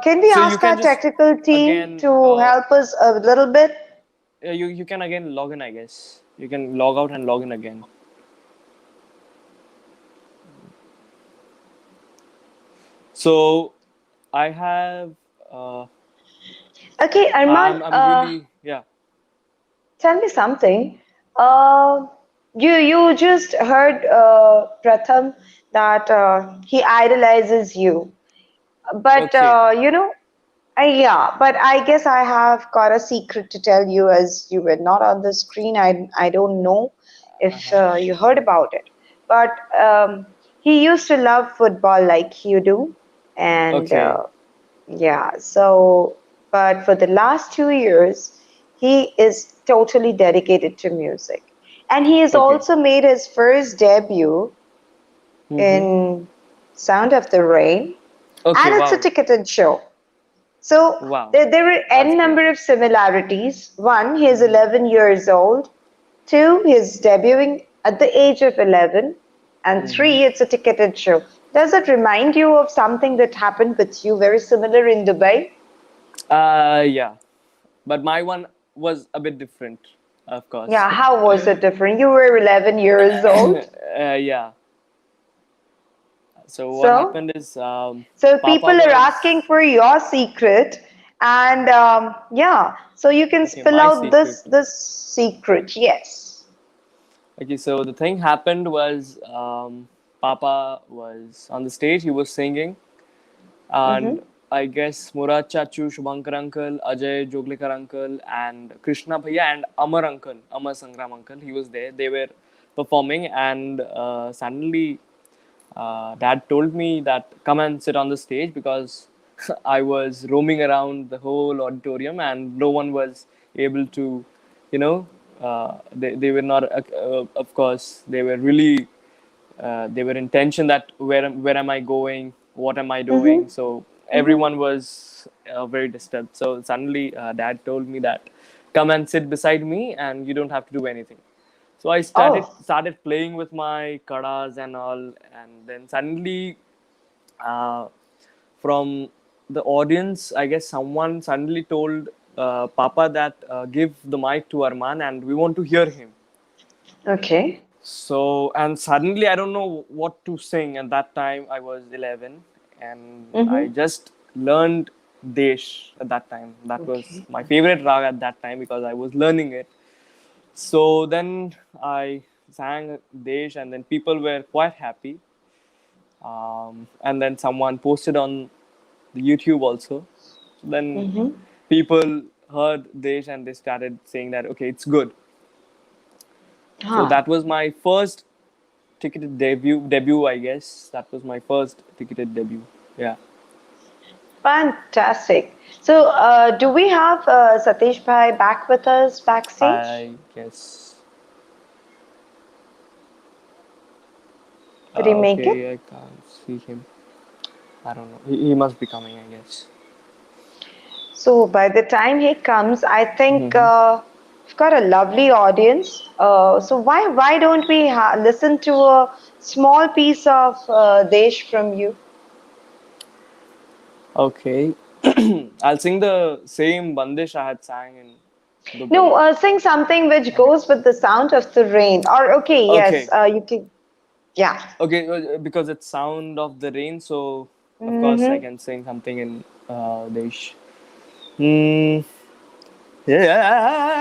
Can we So you ask can our just technical team again, to help us a little bit? you can again log in, I guess. You can log out and log in again. So I have, Okay, Arman, I'm really, yeah. tell me something. You just heard Pratham that he idolizes you, but Okay. yeah. But I guess I have got a secret to tell you, as you were not on the screen. I don't know if you heard about it, but he used to love football like you do, and Okay. yeah. So, but for the last 2 years, he is totally dedicated to music. And he has Okay. also made his first debut Mm-hmm. in Sound of the Rain, Okay. and it's a Wow. ticketed show. So Wow. there were That's n great. number of similarities. One, he's 11 years old. Two, he's debuting at the age of 11. And three, it's a ticketed show. Does it remind you of something that happened with you very similar in Dubai? Yeah. But my one was a bit different, of course. Yeah, how was it different? You were 11 years old. Yeah. So what So, happened is, so Papa people are asking was for your secret, and yeah, so you can okay. spill My out secret. this secret. Yes. Okay, so the thing happened was, Papa was on the stage. He was singing, Mm-hmm. and I guess Murad Chachu, Shubhankar uncle, Ajay Joglekar uncle, and Krishna Bhaiya and Amar uncle, Amar Sangram uncle. He was there. They were performing, and suddenly, Dad told me that come and sit on the stage because I was roaming around the whole auditorium and no one was able to, you know, they were not, of course, they were really they were in tension that where am I going, what am I Mm-hmm. doing. So Mm-hmm. everyone was very disturbed. So suddenly Dad told me that come and sit beside me and you don't have to do anything. So I Oh. started playing with my kadas and all, and then suddenly uh, from the audience, I guess someone suddenly told Papa that give the mic to Arman and we want to hear him. Okay. So, and suddenly I don't know what to sing. At that time, I was 11 and I Mm-hmm. just learned Desh at that time. That was Okay. my favorite rag at that time because I was learning it. So then I sang Desh and then people were quite happy. And then someone posted on the YouTube also. Then Mm-hmm. people heard Desh and they started saying that, okay, it's good. So Huh. that was my first ticketed debut I guess. That was my first ticketed debut. Yeah. Fantastic. So, do we have Satish Bhai back with us backstage? I guess. Did he make it? Okay, I can't see him. I don't know. He must be coming, I guess. So, by the time he comes, I think You've got a lovely audience. So why don't we listen to a small piece of Desh from you? Okay. I'll sing the same Bandish I had sang in No, Dubai. sing something which Okay. goes with the sound of the rain. Or okay, yes, Okay. you can. Yeah. Okay, because it's sound of the rain, so of course I Mm-hmm. can sing something in Desh. Hmm. Yeah.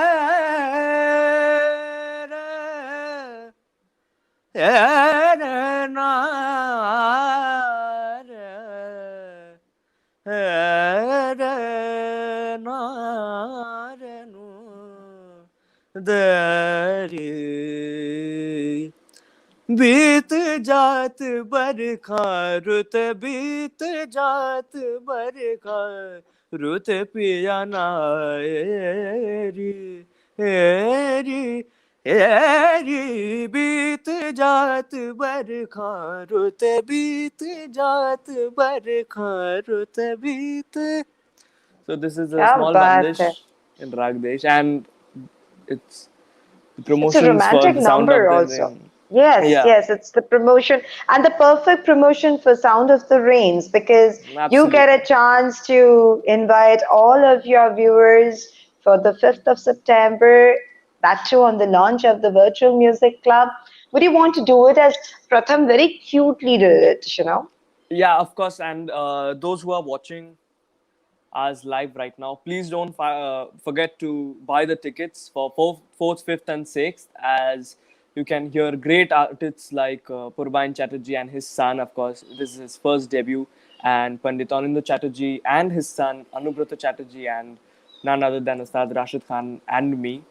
बीत जात बरखा रुत बीत जात बरखा रुत पिया नारी हेरी हेरी बीत जात बरखा रुत बीत जात बरखा रुत बीत. So this is a क्या small बात bandish है. in Ragdesh, and it's the It's a promotions for romantic the sound of number the also. rain. Yes, Yeah, yes, it's the promotion and the perfect promotion for Sound of the Rains because you get a absolutely. chance to invite all of your viewers for the 5th of September, that too on the launch of the Virtual Music Club. Would you want to do it as Pratham very cutely did it, you know? Yeah, of course. And those who are watching us live right now, please don't forget to buy the tickets for 4th, 5th, and 6th, as you can hear great artists like Purbain Chatterjee and his son, of course. This is his first debut, and Pandit Anindya Chatterjee and his son, Anubrata Chatterjee, and none other than Ustad Rashid Khan and me.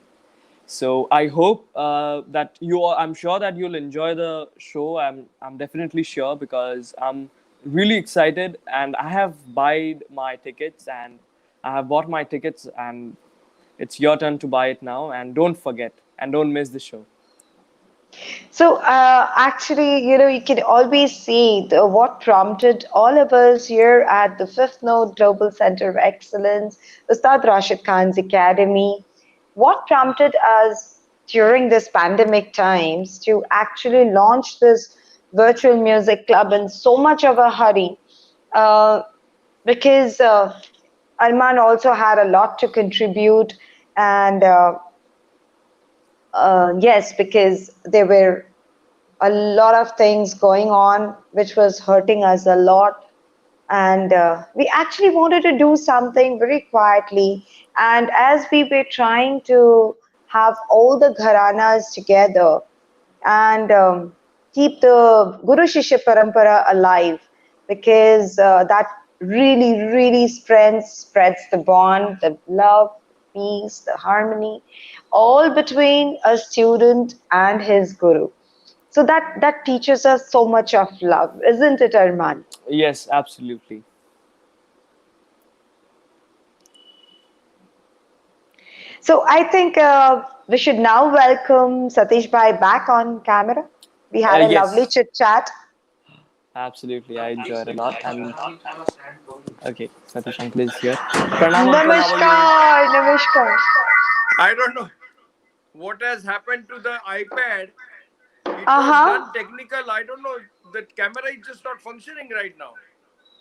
So I hope that you all, I'm sure that you'll enjoy the show. I'm definitely sure because I'm really excited and I have bought my tickets and I have bought my tickets and it's your turn to buy it now, and don't forget and don't miss the show. So, actually, you can always see what prompted all of us here at the Fifth Node Global Center of Excellence, Ustad Rashid Khan's Academy. What prompted us during this pandemic times to actually launch this virtual music club in so much of a hurry? Uh, because Arman also had a lot to contribute, and yes, because there were a lot of things going on which was hurting us a lot, and we actually wanted to do something very quietly, and as we were trying to have all the gharanas together and keep the Guru Shishya Parampara alive, because that really spreads the bond, the love, peace, the harmony, all between a student and his guru. So that teaches us so much of love, isn't it, Arman? Yes, absolutely. So I think we should now welcome Satish Bhai back on camera. We had a lovely Yes, chit chat. absolutely. I enjoyed a lot. And okay, Satish Uncle is here. Pranam Uncle, how are you? Namaskar, namaskar. I don't know what has happened to the iPad. It was done Uh-huh. technical. I don't know. The camera is just not functioning right now.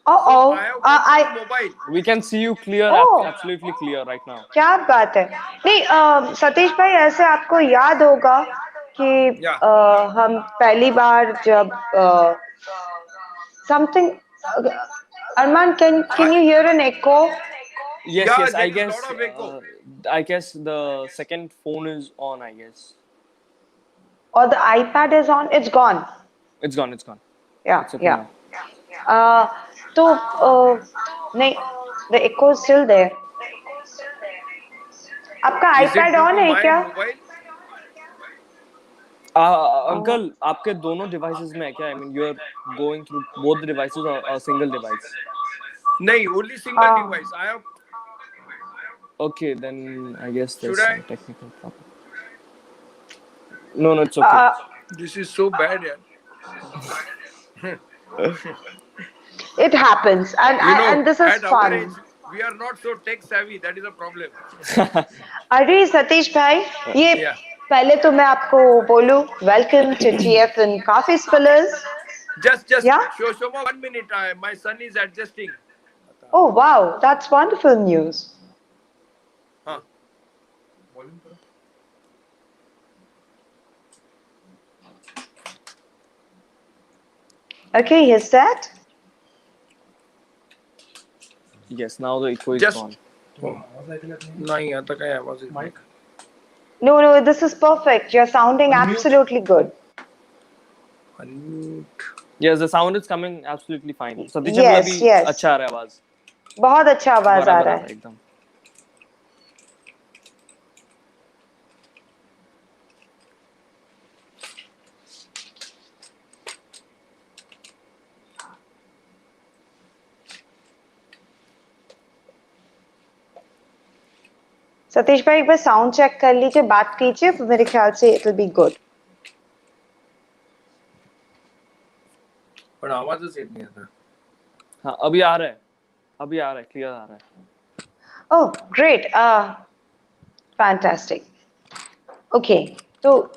So I Uh-oh. have come to the I mobile. We can see you clear, Oh, absolutely clear right now. क्या बात है. नहीं, सतीश भाई, ऐसे आपको याद होगा कि Yeah. हम पहली बार जब something, Arman, can I, you hear an echo? Yes, yeah, yes. there is a lot of echo. I guess the second phone is on. I guess Or the iPad is on? It's gone. it's gone. It's gone. Yeah, It's okay yeah. now. Uh, तो नहीं, the echo is still there. आपका Is it iPad due on to है my क्या? mobile? Uh, uncle आपके दोनों devices में है क्या? I mean, you're going through both the devices or a single device? No, only single uh, device. I have. Okay, then I guess there's Should I? some technical problem. No, no, it's okay. uh, This is so bad, yeah. it happens, and You know, and this is at our fun. age, We are not so tech savvy. That is a problem. अरे सतीश भाई, ये Yeah. पहले तो मैं आपको बोलूं, welcome to TFN Coffee Spillers. Just Yeah. Shoma, 1 minute. My son is adjusting. Oh wow, that's wonderful news. Huh. Volume करो. Okay, he's set. Yes, now the echo is Just- gone. नहीं आता काय आवाज येत नाही. No, this is perfect. You're sounding Unmute. absolutely good. Unmute. Yes, the sound is coming absolutely fine. Satish Yes, भी yes. अच्छा आ रहा है आवाज. बहुत अच्छा आवाज आ बराबर रहा आ रहा है है. एकदम. सतीश भाई एक बार साउंड चेक कर लीजिए, बात कीजिए, फिर मेरे ख्याल से इट विल बी गुड. पण आवाजच येत नाही आता. हाँ अभी आ रहा है. अभी आ रहा है, क्लियर आ रहा है. Oh, great. Fantastic. Okay, so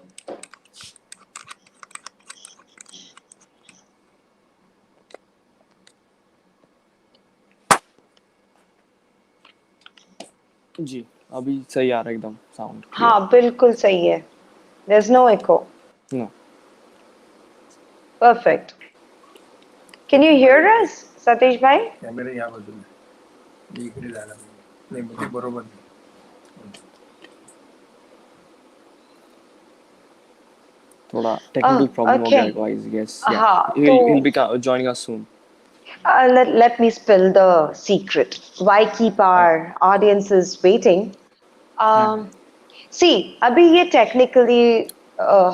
जी, अभी सही आ रहा है एकदम साउंड. हाँ बिल्कुल सही है. There's no echo. No. Perfect. Can you hear us, Satish bhai? Camera या बाजूला. मी इकडे जायला नाही म्हणजे बरोबर नाही. थोड़ा टेक्निकल प्रॉब्लम हो okay. गया guys. Yes. Yeah. हाँ, He'll be joining us soon. Let me spill the secret. Why keep our audiences waiting? See, अभी ये technically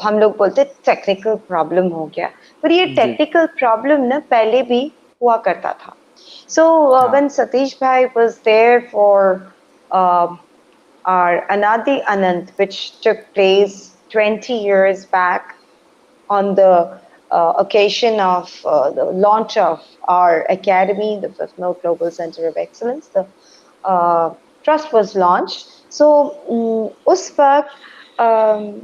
हम लोग बोलते technical problem हो गया, पर ये जी. technical problem ना पहले भी हुआ करता था. So हाँ. when Satish bhai was there for our Anadi Anant, which took place 20 years back on the occasion of the launch of our academy, the Fifth Mill Global Center of Excellence, the trust was launched. So, उस वक्त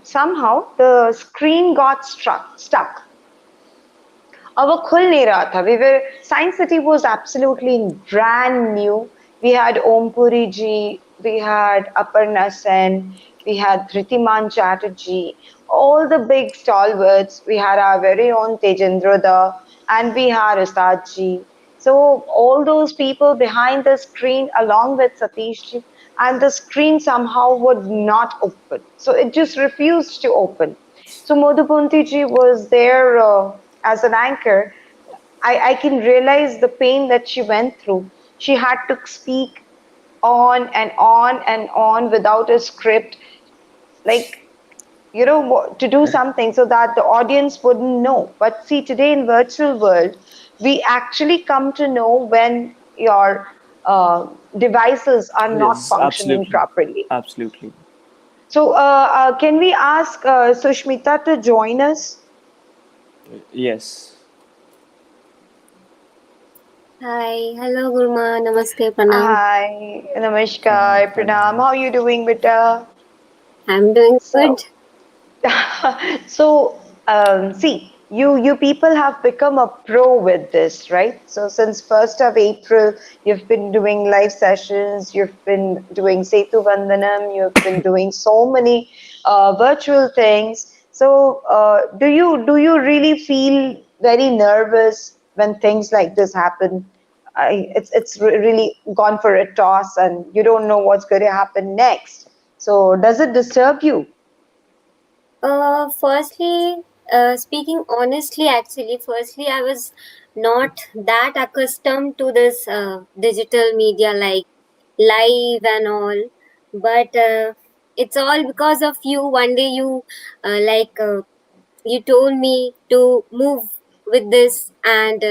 somehow the screen got stuck. अब वो खुल नहीं रहा था. Science City was absolutely brand new. We had Om Puri ji, we had Aparna Sen, we had Dhritiman Chatterjee, all the big stalwarts. We had our very own Tejendra Da, and we had Ustad ji. So all those people behind the screen along with Satish ji, and the screen somehow would not open. So it just refused to open. So Madhupunti ji was there as an anchor. I can realize the pain that she went through. She had to speak on and on and on without a script, like, you know, to do something so that the audience wouldn't know. But see, today in virtual world, we actually come to know when your devices are not Yes, functioning absolutely. properly. Absolutely. So can we ask Sushmita to join us? Yes. Hi, hello Gurma, namaste, pranam. Hi, namaskar, pranam. How are you doing, beta? I'm doing So- good. So, see, you people have become a pro with this, right? So since 1st of April, you've been doing live sessions, you've been doing Setu Vandanam, you've been doing so many virtual things. So, do you really feel very nervous when things like this happen? It's really gone for a toss, and you don't know what's going to happen next. So, does it disturb you? Firstly, speaking honestly, actually, firstly, I was not that accustomed to this digital media like live and all, but it's all because of you. One day you told me to move with this, and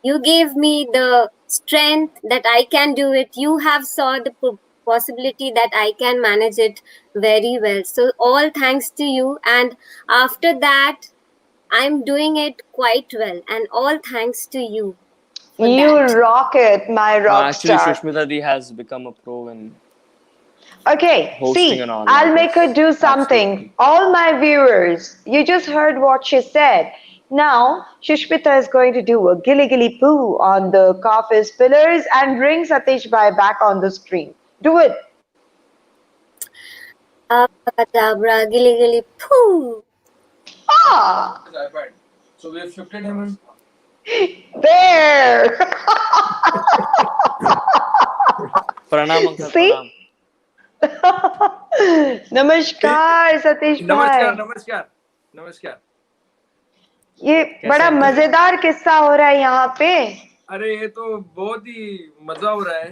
you gave me the strength that I can do it. You have saw the possibility that I can manage it very well. So all thanks to you. And after that, I'm doing it quite well. And all thanks to you for You that. rock it, my No, rock actually, star. Shushmita Di has become a pro in Okay, hosting and see, all, I I'll make her guess. do something. Absolutely. All my viewers, you just heard what she said. Now, Shushmita is going to do a gilly gilly poo on the office pillars and bring Satish Bhai back on the screen. Do it. Abracadabra, gilly gilly, poo. Ah, His iPad. So we have shifted him. there. Pranam, uncle, See? pranam. नमस्कार सतीश भाई नमस्कार नमस्कार नमस्कार. ये कैसे बड़ा हैं? मजेदार किस्सा हो रहा है यहाँ पे अरे ये तो बहुत ही मजा हो रहा है.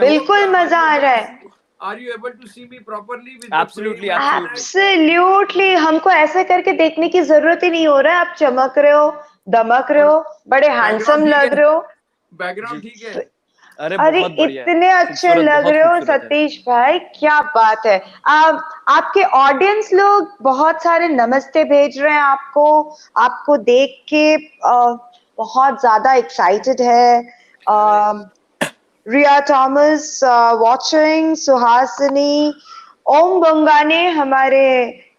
बिल्कुल मजा आ रहा है Are you able to see me properly with Absolutely, the frame? absolutely. Absolutely हमको ऐसे करके देखने की जरूरत ही नहीं हो रहा है आप चमक रहे हो दमक रहे हो बड़े हैंडसम ठीक लग है. रहे हो बैकग्राउंड ठीक है. अरे अरे बहुत बढ़िया है. इतने अच्छे खूबसूरत, लग बहुत रहे हो खूबसूरत है. सतीश भाई क्या बात है आपके ऑडियंस लोग बहुत सारे नमस्ते भेज रहे हैं आपको आपको देख के बहुत ज्यादा एक्साइटेड है रिया थॉमस वाचिंग सुहासिनी ओम बंगाने हमारे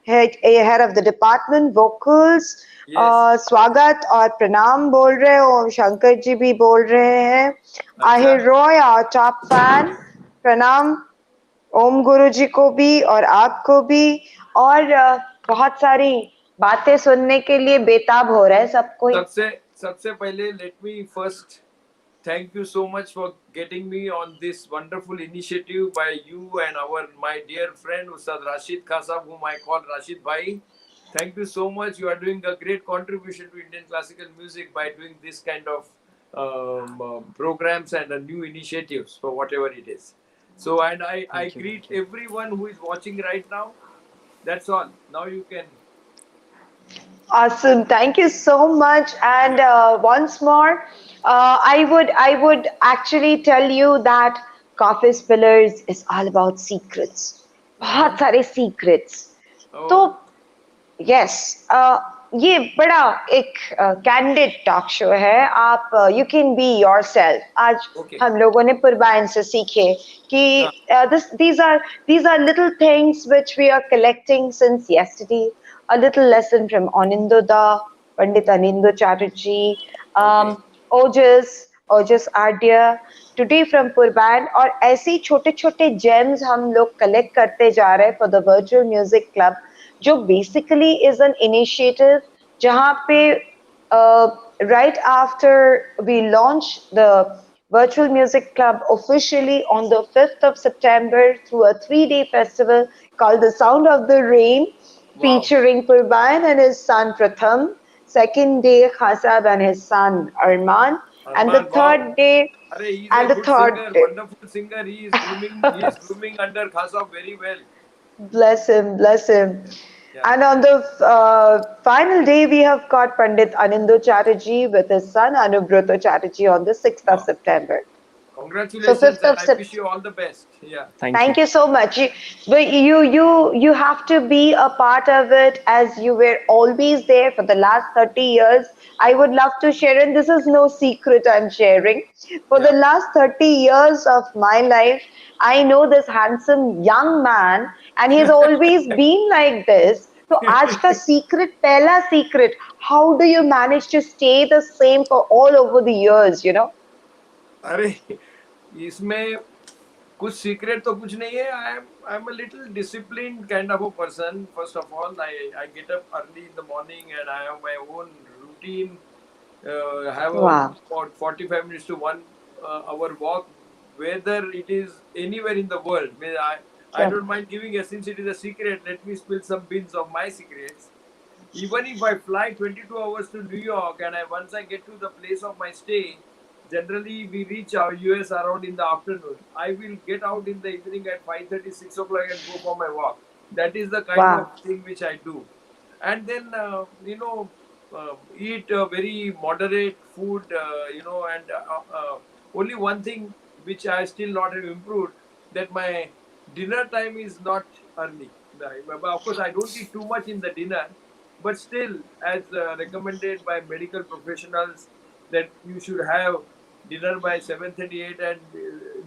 head of the department vocals Yes. स्वागत और प्रणाम बोल रहे हो ओम शंकर जी भी बोल रहे हैं आहिर रॉय और टॉप फैन प्रणाम ओम गुरु जी को भी और आपको भी और बहुत सारी बातें सुनने के लिए बेताब हो रहा है सब कोई सबसे पहले let me first thank you so much for getting me on this wonderful initiative by you and my dear friend Ustad Rashid Khasab, whom I call Rashid Bhai. Thank you so much. You are doing a great contribution to Indian classical music by doing this kind of programs and new initiatives for whatever it is. So, and I Thank you, greet thank you. everyone who is watching right now. That's all. Now you can. Awesome. Thank you so much. And once more, I would actually tell you that Coffee's Pillars is all about secrets. बहुत सारे secrets. तो Oh, yes ये बड़ा एक candid talk show है आप you can be yourself आज Okay. हम लोगों ने पुरबाइन से सीखे कि these are little things which we are collecting since yesterday a little lesson from Anindoda Pandit Anindo Chatterjee Okay. Ojas Ardia today from Purban और ऐसे छोटे छोटे gems हम लोग collect करते जा रहे हैं for the virtual music club जो basically is an initiative जहाँ पे right after we launch the virtual music club officially on the 5th of September through a 3-day festival called the Sound of the Rain featuring Purban and his son Pratham, second day Khasab and his son Arman, and the Arman, third wow. day Arre, he's and a the good third singer, day. wonderful singer. He is grooming under Khasab very well. Bless him, bless him. Yeah. And on the final day, we have got Pandit Anindo Chatterjee with his son Anubrata Chatterjee on the 6th of Wow. September. Congratulations, 5th and of I Sep- wish you all the best. Yeah. Thank you so much. But you have to be a part of it as you were always there for the last 30 years. I would love to share, and this is no secret I'm sharing. For the Yeah. last 30 years of my life, I know this handsome young man, and he's always been like this. So, आज का secret, पहला secret, how do you manage to stay the same for all over the years, you know? अरे इसमें कुछ secret तो कुछ नहीं है. I am a little disciplined kind of a person. First of all, I get up early in the morning and I have my own routine. I have Wow. about 45 minutes to 1 hour walk, whether it is anywhere in the world. I Sure. don't mind giving a, since it is a secret, let me spill some bins of my secrets. Even if I fly 22 hours to New York and once I get to the place of my stay, generally we reach our US around in the afternoon. I will get out in the evening at 5:30, 6 o'clock and go for my walk. That is the kind Wow. of thing which I do. And then, eat very moderate food, and only one thing which I still not have improved, that my dinner time is not early. But of course, I don't eat too much in the dinner, but still, as recommended by medical professionals, that you should have dinner by 7:38 and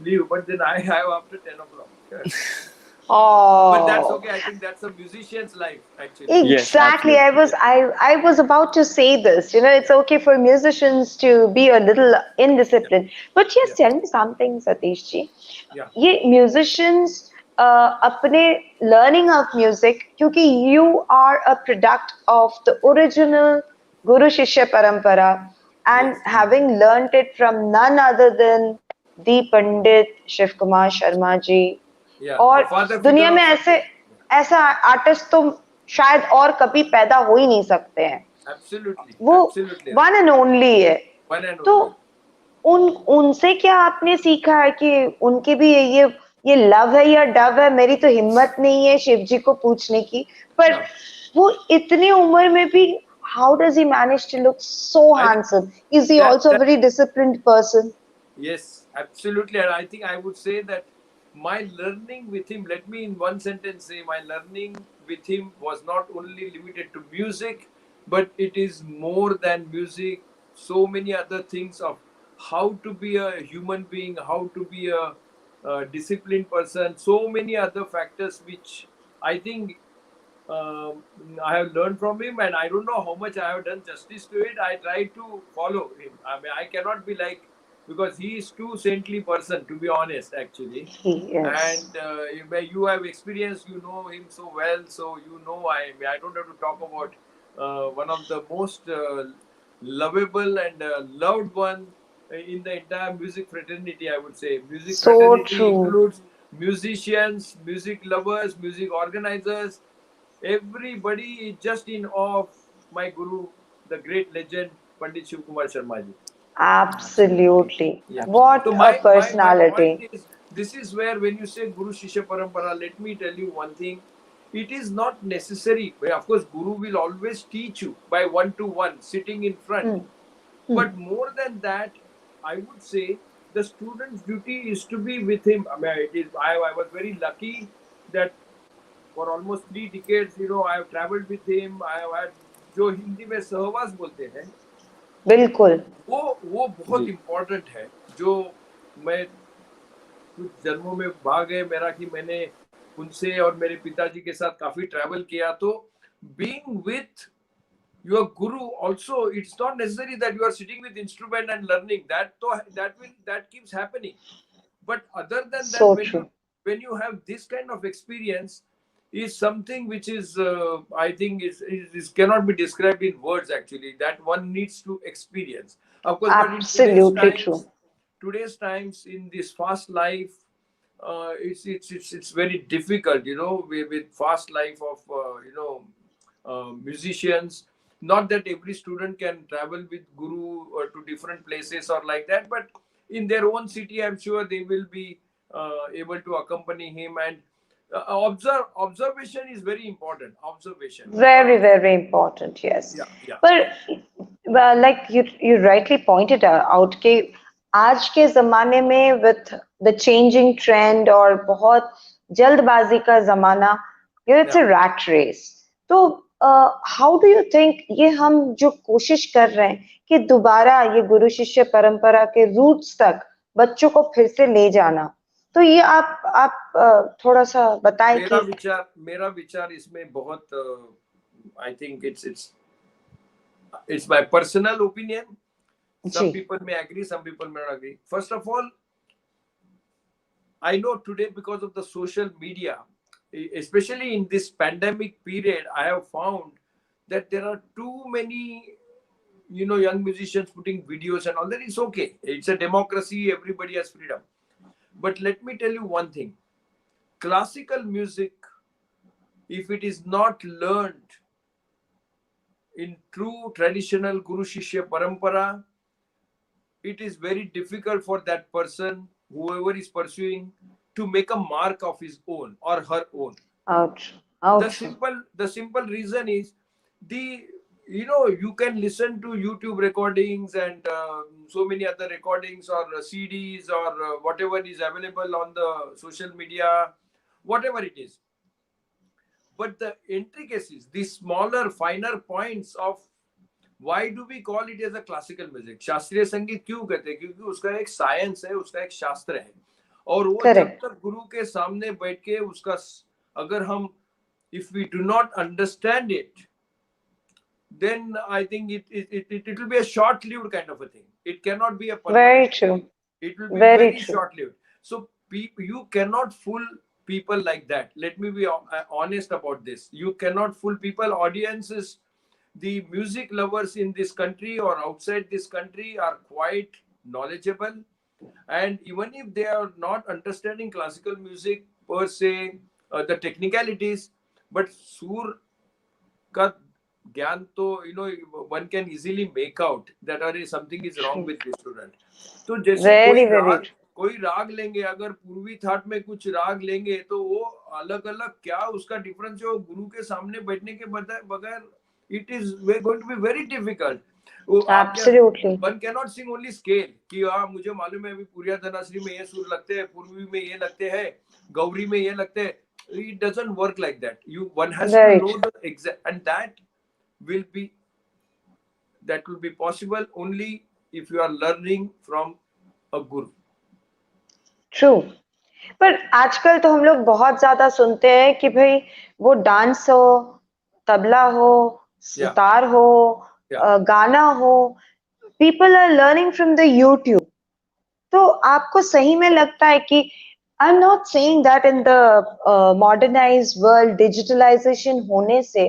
leave, but then I have after 10 o'clock. But that's Oh. okay. I think that's a musician's life, actually. Yes, Exactly. I absolutely. was I was about to say this. You know, it's okay for musicians to be a little indisciplined. But yes, Yeah. tell me something, Satish ji. Yeah. ये musicians अपने learning of music, क्योंकि you are a product of the original Guru Shishya Parampara, and Yes. having learnt it from none other than the Pandit Shiv Kumar Sharma ji, Yeah. और The father दुनिया figure में of ऐसे Sangeet. ऐसा artist तो शायद और कभी पैदा हो ही नहीं सकते हैं, Absolutely. वो Absolutely right. One and only है. One and तो only. उनसे क्या आपने सीखा है कि उनके भी ये लव है या डव है? मेरी तो हिम्मत नहीं है शिव जी को पूछने की, पर No. वो इतनी उम्र में भी how does he manage to look so I think handsome? Is he that also a very disciplined person? yes, absolutely. And I think I would say that my learning with him, let me in one sentence say, my learning with him was not only limited to music, but it is more than music. So many other things of how to be a human being, how to be a disciplined person, so many other factors which I think I have learned from him, and I don't know how much I have done justice to it. I try to follow him. I mean, I cannot be like, because he is too saintly person, to be honest, actually. He is. And where you have experienced, you know him so well, so you know. I don't have to talk about one of the most lovable and loved one in the entire music fraternity. I would say music So fraternity true. includes musicians, music lovers, music organizers. Everybody is just in awe of my guru, the great legend Pandit Shiv Kumar Sharma ji. Absolutely. Yeah. What So a my point personality. is, this is where when you say Guru Shishya Parampara, let me tell you one thing. It is not necessary. Well, of course, Guru will always teach you by one to one, sitting in front. Hmm. Hmm. But more than that, I would say the student's duty is to be with him. I mean, I was very lucky that for almost 3 decades, I have traveled with him. I have had जो हिंदी में सहवास बोलते हैं, बिल्कुल. वो बहुत जी. Important है. जो मैं कुछ जन्मों में भाग गए मेरा कि मैंने उनसे और मेरे पिताजी के साथ काफी ट्रैवल किया, तो being with your guru also, it's not necessary that you are sitting with instrument and learning. That keeps happening. But other than that, So true. when you have this kind of experience, is something which is I think is cannot be described in words, actually, that one needs to experience, of course. But in Absolutely true. today's times, in this fast life, it's very difficult, with fast life of musicians. Not that every student can travel with guru or to different places or like that, but in their own city, I'm sure they will be able to accompany him. And observation is very important. Observation. Very, very important, yes. Yeah. But well, like you rightly pointed out कि आज के जमाने में with the changing trend और बहुत जल्दबाजी का जमाना, it's a rat race. तो how do you think ये हम जो कोशिश कर रहे हैं कि दोबारा ये गुरु शिष्य परंपरा के रूट्स तक बच्चों को फिर से ले जाना, तो ये आप थोड़ा सा बताएं कि मेरा विचार इसमें बहुत I think it's my personal opinion. Some people may agree, some people may not agree. First of all, I know today, because of the social media, especially in this pandemic period, I have found that there are too many young musicians putting videos and all that. It's okay, it's a democracy, everybody has freedom. But let me tell you one thing. Classical music, if it is not learned in true traditional Guru Shishya Parampara, it is very difficult for that person, whoever is pursuing, to make a mark of his own or her own. Ouch. The simple reason is you can listen to YouTube recordings and so many other recordings or CDs or whatever is available on the social media, whatever it is. But the intricacies, the smaller, finer points of Why do we call it as a classical music? शास्त्रीय संगीत क्यों कहते हैं? क्योंकि उसका एक science है, उसका एक शास्त्र है, और वो जब Correct. तक गुरु के सामने बैठ के उसका, अगर हम, if we do not understand it, then I think it will be a short-lived kind of a thing. It cannot be a Very permanent. true. It will be Very very true. short-lived. So you cannot fool people like that. Let me be honest about this. You cannot fool people. Audiences, the music lovers in this country or outside this country are quite knowledgeable, and even if they are not understanding classical music per se, the technicalities, but sur ka gyan to, one can easily make out that something is wrong with this student. तो जैसे Very true. कोई राग लेंगे, अगर पूर्वी that में कुछ राग लेंगे तो वो अलग अलग क्या उसका डिफरेंस है, वो गुरु के सामने बैठने के बगैर it is going to be very difficult. Absolutely. One cannot sing only scale कि हाँ मुझे मालूम है अभी पूरिया धनाश्री में ये सुर लगते हैं, पूर्वी में ये लगते हैं, गौरी में ये लगते हैं. It doesn't work like that. One has Very to know true. the exact, and that will be possible only if you are learning from a guru. True. पर आजकल तो हम लोग बहुत ज्यादा सुनते हैं कि भाई वो डांस हो, तबला हो, सितार हो, गाना हो, people are learning from the YouTube. तो आपको सही में लगता है कि I'm not saying that in the modernized world digitalization होने से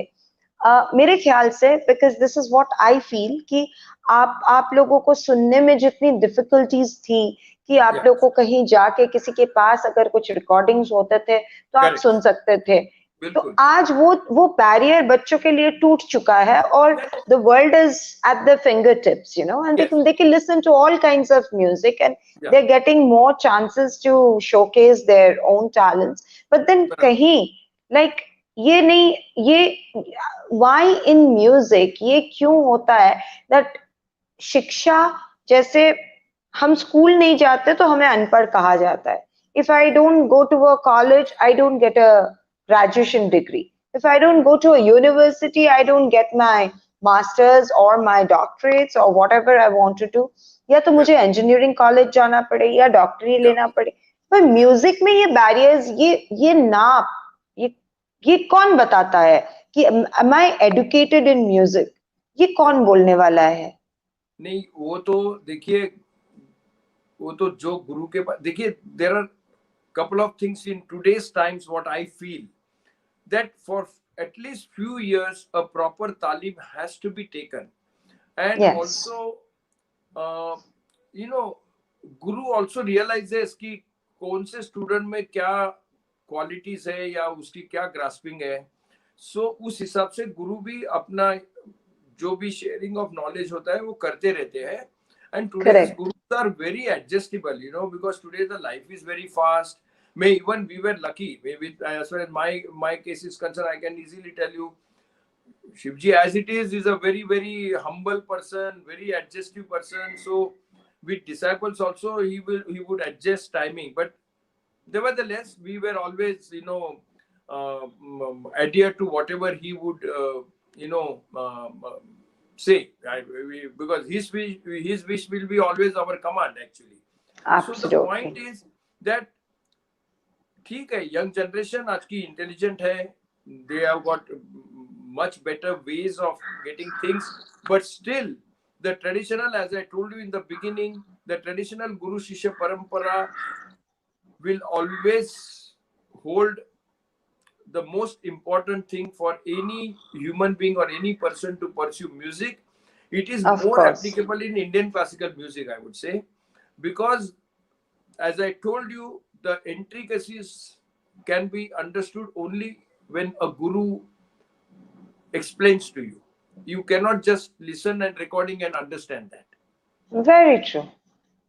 मेरे ख्याल से, because this is what I feel, कि आप लोगों को सुनने में जितनी difficulties थी कि आप लोगों को कहीं जाके किसी के पास अगर कुछ recordings होते थे तो आप सुन सकते थे, तो आज वो बैरियर बच्चों के लिए टूट चुका है, और the world is at their fingertips, and they can listen to all kinds of music, and they're getting more chances to showcase their own talents. But then kahin like ये नहीं, ये why in music ये क्यों होता है that शिक्षा, जैसे हम स्कूल नहीं जाते तो हमें अनपढ़ कहा जाता है. If I don't go to a college, I don't get a graduation degree. If I don't go to a university, I don't get my masters or my doctorates or whatever I want to do. या तो मुझे engineering college जाना पड़े या डॉक्टरी लेना पड़े. पर म्यूजिक में ये बैरियर्स, ये नाप, ये कौन बताता है कि am I educated in music? ये कौन बोलने वाला है? नहीं, वो तो देखिए, वो तो जो गुरु के पास, देखिए, there are couple of things in today's times. What I feel that for at least few years a proper talim has to be taken, and also guru also realizes कि कौन से स्टूडेंट में क्या क्वालिटीज है या उसकी क्या grasping है. सो उस हिसाब से गुरु भी अपना जो भी शेयरिंग ऑफ नॉलेज होता है वो करते रहते हैं. And today's gurus are very adjustable, because today the life is very fast. Even we were lucky. Maybe as far as my case is concerned, I can easily tell you, Shivji as it is a very, very humble person, very adjustive person. So with disciples also, he would adjust timing. But nevertheless, we were always, adhere to whatever he would, say, because his wish will be always our command, actually. Absolutely. So the point is that ठीक है, young generation आज की intelligent है, they have got much better ways of getting things, but still the traditional, as I told you in the beginning, the traditional guru shishya parampara will always hold the most important thing for any human being or any person to pursue music. It is more applicable in Indian classical music, I would say, because as I told you, the intricacies can be understood only when a guru explains to you. You cannot just listen and recording and understand that. Very true.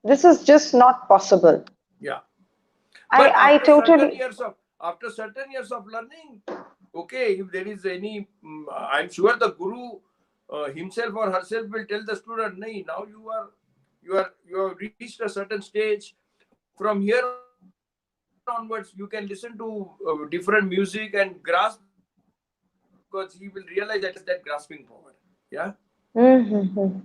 This is just not possible. Yeah. But I totally. After certain years of learning, okay, if there is any, I'm sure the guru himself or herself will tell the student, "Nahi, now you have reached a certain stage. From here onwards, you can listen to different music and grasp," because he will realize that is that grasping power. Yeah. Mm-hmm.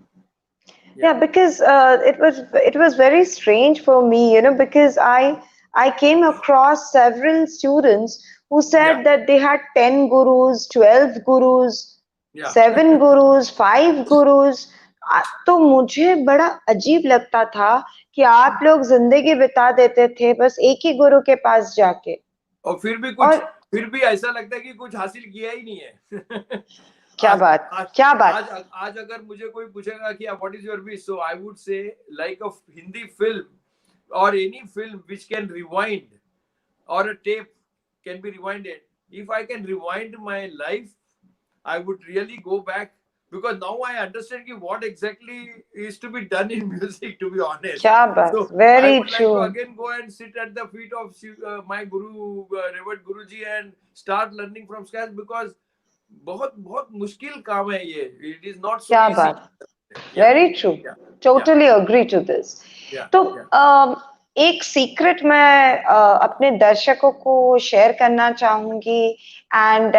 Yeah. Yeah, because it was very strange for me, because I came across several students who Yeah. said that they had 10 gurus, 12 gurus, Yeah. 7 gurus, 5 gurus. तो मुझे बड़ा अजीब लगता था कि आप लोग जिंदगी बिता देते थे बस एक ही गुरु के पास जाके। और और फिर भी ऐसा लगता है कि कुछ हासिल किया ही नहीं है। क्या आज बात, आज क्या बात। आज आज अगर मुझे कोई पूछेगा कि what is your wish, so I would say like a Hindi film और any film which can rewind or a tape can be rewinded. If I can rewind my life, I would really go back, because now I understand what exactly is to be done in music, to be honest. क्या बात, So I very would like to true. again go and sit at the feet of my guru, Revered Guruji, and start learning from scratch, because बहुत बहुत मुश्किल काम है ये. It is not so क्या easy. बात, Yeah, very true, yeah, totally agree to this. yeah, तो yeah. एक सीक्रेट मैं अपने दर्शकों को शेयर करना चाहूंगी, एंड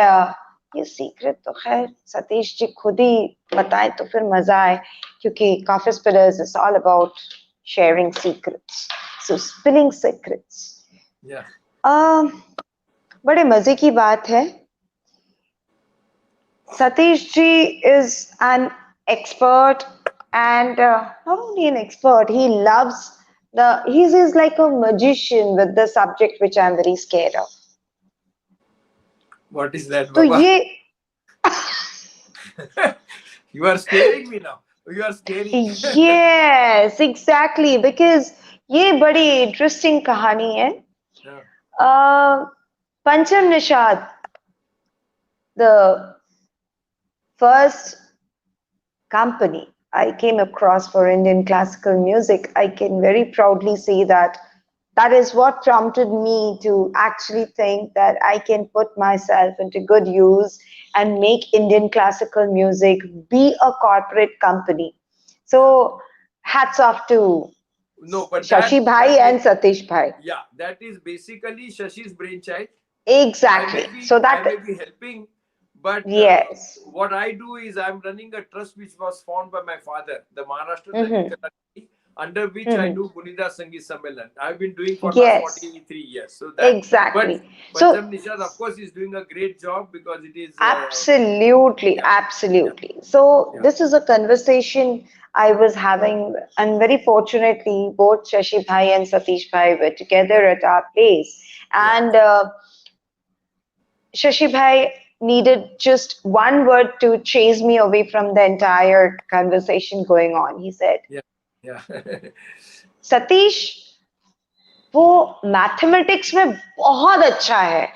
ये सीक्रेट तो खैर सतीश जी खुद ही बताएं तो फिर मजा आए, क्योंकि काफी spillers is all about sharing secrets, so spilling secrets. Yeah. बड़े मजे की बात है, Satish ji is an expert, and not only an expert, he loves he's like a magician with the subject which I'm very scared of. What is that, तो Baba? ये You are scaring me now. You are scaring. yes, exactly, because ये बड़ी interesting कहानी है। Yeah. Pancham Nishad, the first company I came across for Indian classical music, I can very proudly say that that is what prompted me to actually think that I can put myself into good use and make Indian classical music be a corporate company. So hats off to No, but Shashi Bhai and Satish Bhai. yeah, that is basically Shashi's brainchild. Exactly. So I that, may be helping, but yes. what I do is I'm running a trust which was formed by my father, the Maharashtra Mhm. Dalit Kala Akademi, under which I Mhm. do Gunida Sangeet Sammelan. I've been doing for Yes. last 43 years. So that, Exactly. But So Pancham Nishad, of course, is doing a great job, because it is absolutely, yeah, absolutely. So yeah. this is a conversation I was having, and very fortunately, both Shashi Bhai and Satish Bhai were together at our place, Yeah. and Shashi Bhai needed just one word to chase me away from the entire conversation going on. He said, Yeah, yeah. "Satish, वो mathematics में बहुत अच्छा है."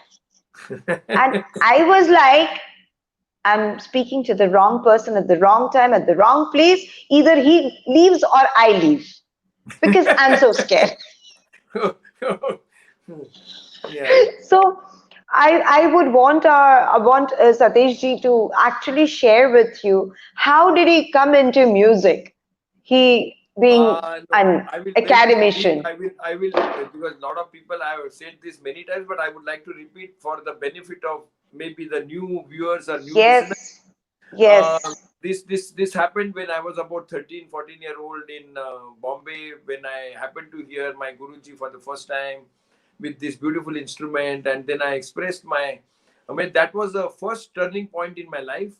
And I was like, I'm speaking to the wrong person at the wrong time, at the wrong place. Either he leaves or I leave, because I'm so scared. Yeah. So I would want Satish ji to actually share with you, how did he come into music? He being No, an I will academician. I will, because a lot of people have said this many times, but I would like to repeat for the benefit of maybe the new viewers or new listeners. Yes, This happened when I was about 13, 14-year-old in Bombay, when I happened to hear my Guruji for the first time with this beautiful instrument, and then I expressed that was the first turning point in my life,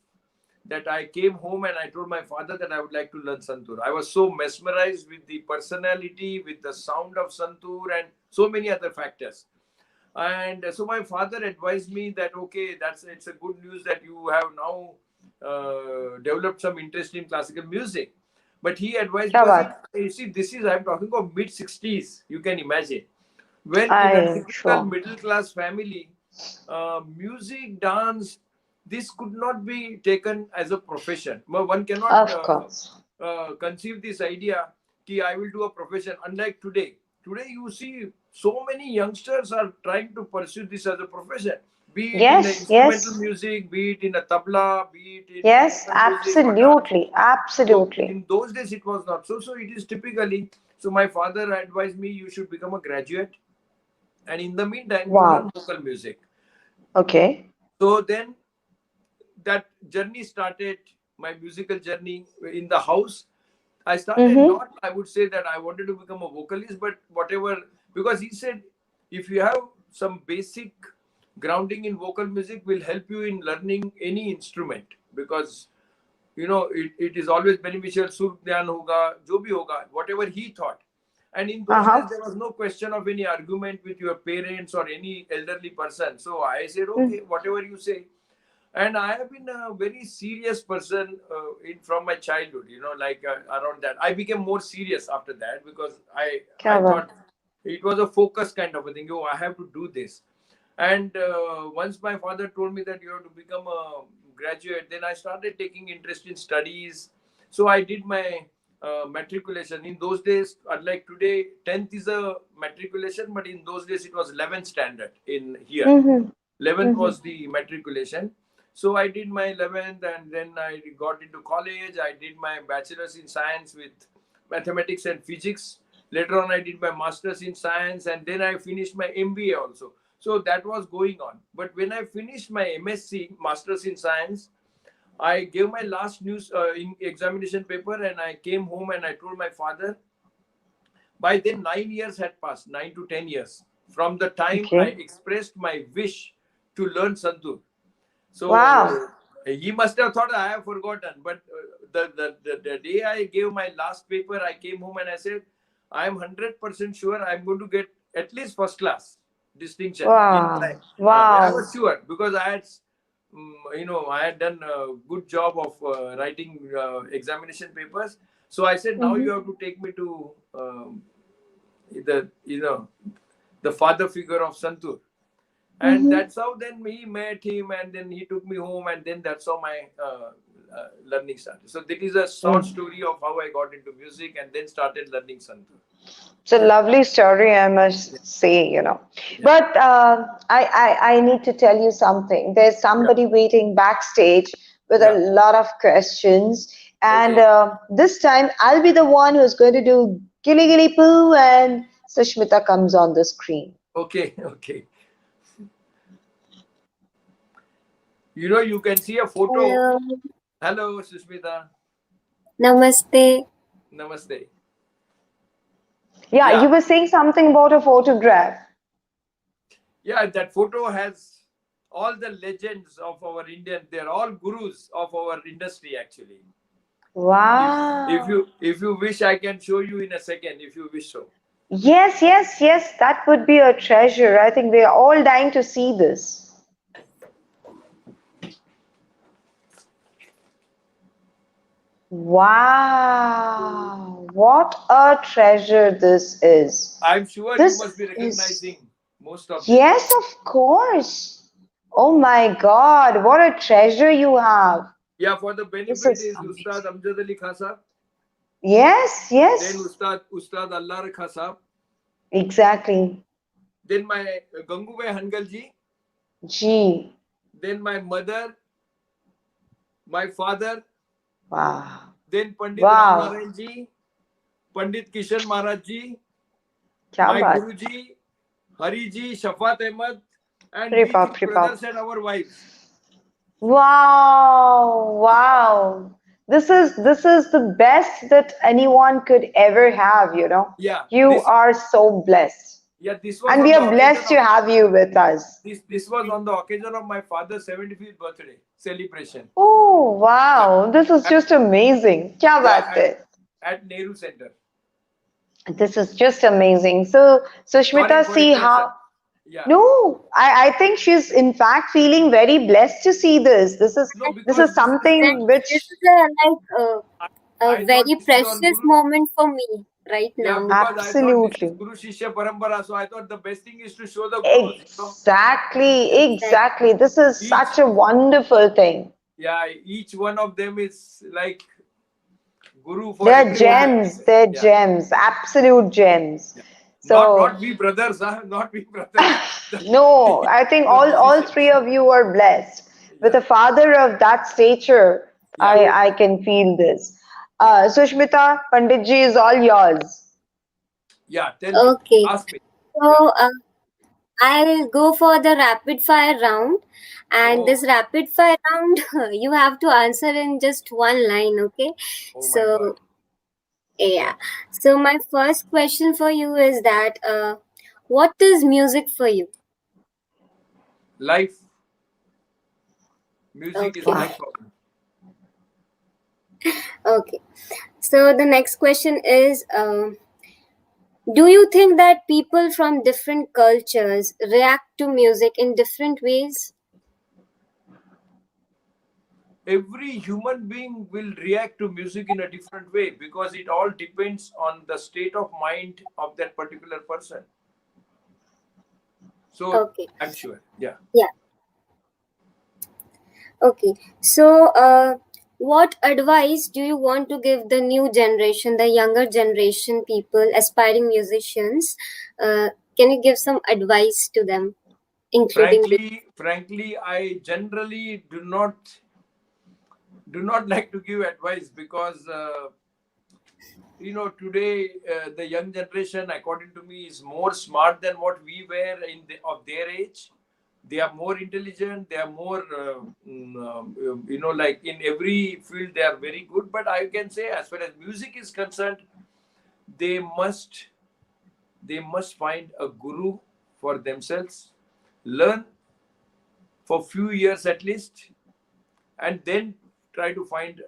that I came home and I told my father that I would like to learn santur. I was so mesmerized with the personality, with the sound of santur, and so many other factors. And so my father advised me that, okay, it's a good news that you have now developed some interest in classical music. But he advised, क्या because बात? you see, I'm talking of mid 60s. You can imagine, when in a I'm typical sure. middle class family, music, dance, this could not be taken as a profession. One cannot Of course. conceive this idea that I will do a profession. Unlike today, you see so many youngsters are trying to pursue this as a profession. Be it in the Yes, instrumental yes, music, be it in a tabla, be it in yes, classical music or dance. absolutely, So absolutely. in those days it was not so. So it is typically. So my father advised me, you should become a graduate, and in the meantime you learn Wow. vocal music. Okay. So then that journey started. my musical journey in the house. I started not, I would say that I wanted to become a vocalist, but whatever, because he said, if you have some basic grounding in vocal music will help you in learning any instrument, because it is always beneficial. Sur dhyan hoga, jo bhi hoga, whatever he thought. And in those days, there was no question of any argument with your parents or any elderly person. So I said, okay, whatever you say. And I have been a very serious person from my childhood, around that. I became more serious after that, because I thought it was a focus kind of a thing. I have to do this. And once my father told me that you have to become a graduate, then I started taking interest in studies. So I did my matriculation. In those days, unlike today, 10th is a matriculation, but in those days it was 11th standard in here. 11th was the matriculation. So I did my 11th, and then I got into college. I did my bachelor's in science with mathematics and physics. Later on, I did my master's in science, and then I finished my MBA also. So that was going on. But when I finished my MSc, master's in science, I gave my last examination paper, and I came home and I told my father. By then, 9 years had passed, 9 to 10 years from the time I expressed my wish to learn santur. So he must have thought I have forgotten. But the day I gave my last paper, I came home and I said, I am 100% sure I'm going to get at least first class distinction. I was sure, because I had, I had done a good job of writing examination papers. So I said, now you have to take me to the father figure of santur. And that's how then we met him, and then he took me home, and then that's how my learning started. So that is a short story of how I got into music and then started learning santur. It's a lovely story, I must say, But I need to tell you something. There's somebody waiting backstage with a lot of questions. And this time, I'll be the one who's going to do Gilly Gilly Poo, and Sushmita comes on the screen. Okay. You can see a photo. Hello, Sushmita. Namaste. Namaste. Yeah, you were saying something about a photograph. Yeah, that photo has all the legends of our Indian. They're all gurus of our industry, actually. Wow. If you wish, I can show you in a second, if you wish so. Yes. That would be a treasure. I think they're all dying to see this. Wow, what a treasure this is. I'm sure you must be recognizing most of them. Yes, of course. Oh my God, what a treasure you have. Yeah, for the benefit is Ustad Amjad Ali Khan Sahab. Yes. Then Ustad Allah Khan Sahab. Exactly. Then my Gangubhai Hangalji. Ji. Then my mother, my father. Wow. Then Pandit Ram Ji, Pandit Kishan Maharaj Ji, my Guruji, Hari Ji, Shafat Ahmad, and we brothers and our wives. Wow. This is the best that anyone could ever have, Yeah. You are so blessed. Yeah, this was. And we are blessed to have you with us. This was on the occasion of my father's 75th birthday celebration. Oh, wow. This is just amazing. Kya baat hai? At Nehru Center. This is just amazing. So, Sushmita, see how... Yeah. No, I think she's in fact feeling very blessed to see this. This is something which... This is a very precious moment for me right now. Absolutely. I thought Guru Shishya Parampara, so I thought the best thing is to show the Gurus. Exactly. This is such a wonderful thing. Yeah, each one of them is like Guru for They're gems. They're gems. Absolute gems. Yeah. So not we brothers, not we brothers. No, I think all three of you are blessed. With a father of that stature, I can feel this. Sushmita, Panditji is all yours. Yeah, tell me. Ask me. So I'll go for the rapid fire round, And Oh, this rapid fire round, you have to answer in just one line, okay? oh my So, God. yeah. Yeah. So, my first question for you is that what is music for you? Life, music is Okay. life for me. Okay. So, the next question is do you think that people from different cultures react to music in different ways? Every human being will react to music in a different way because it all depends on the state of mind of that particular person. So Okay. I'm sure. Yeah. Yeah. Okay. So, what advice do you want to give the new generation, the younger generation people, aspiring musicians? Can you give some advice to them, including this? Frankly, I generally do not like to give advice because today the young generation, according to me, is more smart than what we were of their age. They are more intelligent. They are more like in every field they are very good. But I can say, as far as music is concerned, they must find a guru for themselves, learn for few years at least, and then try to find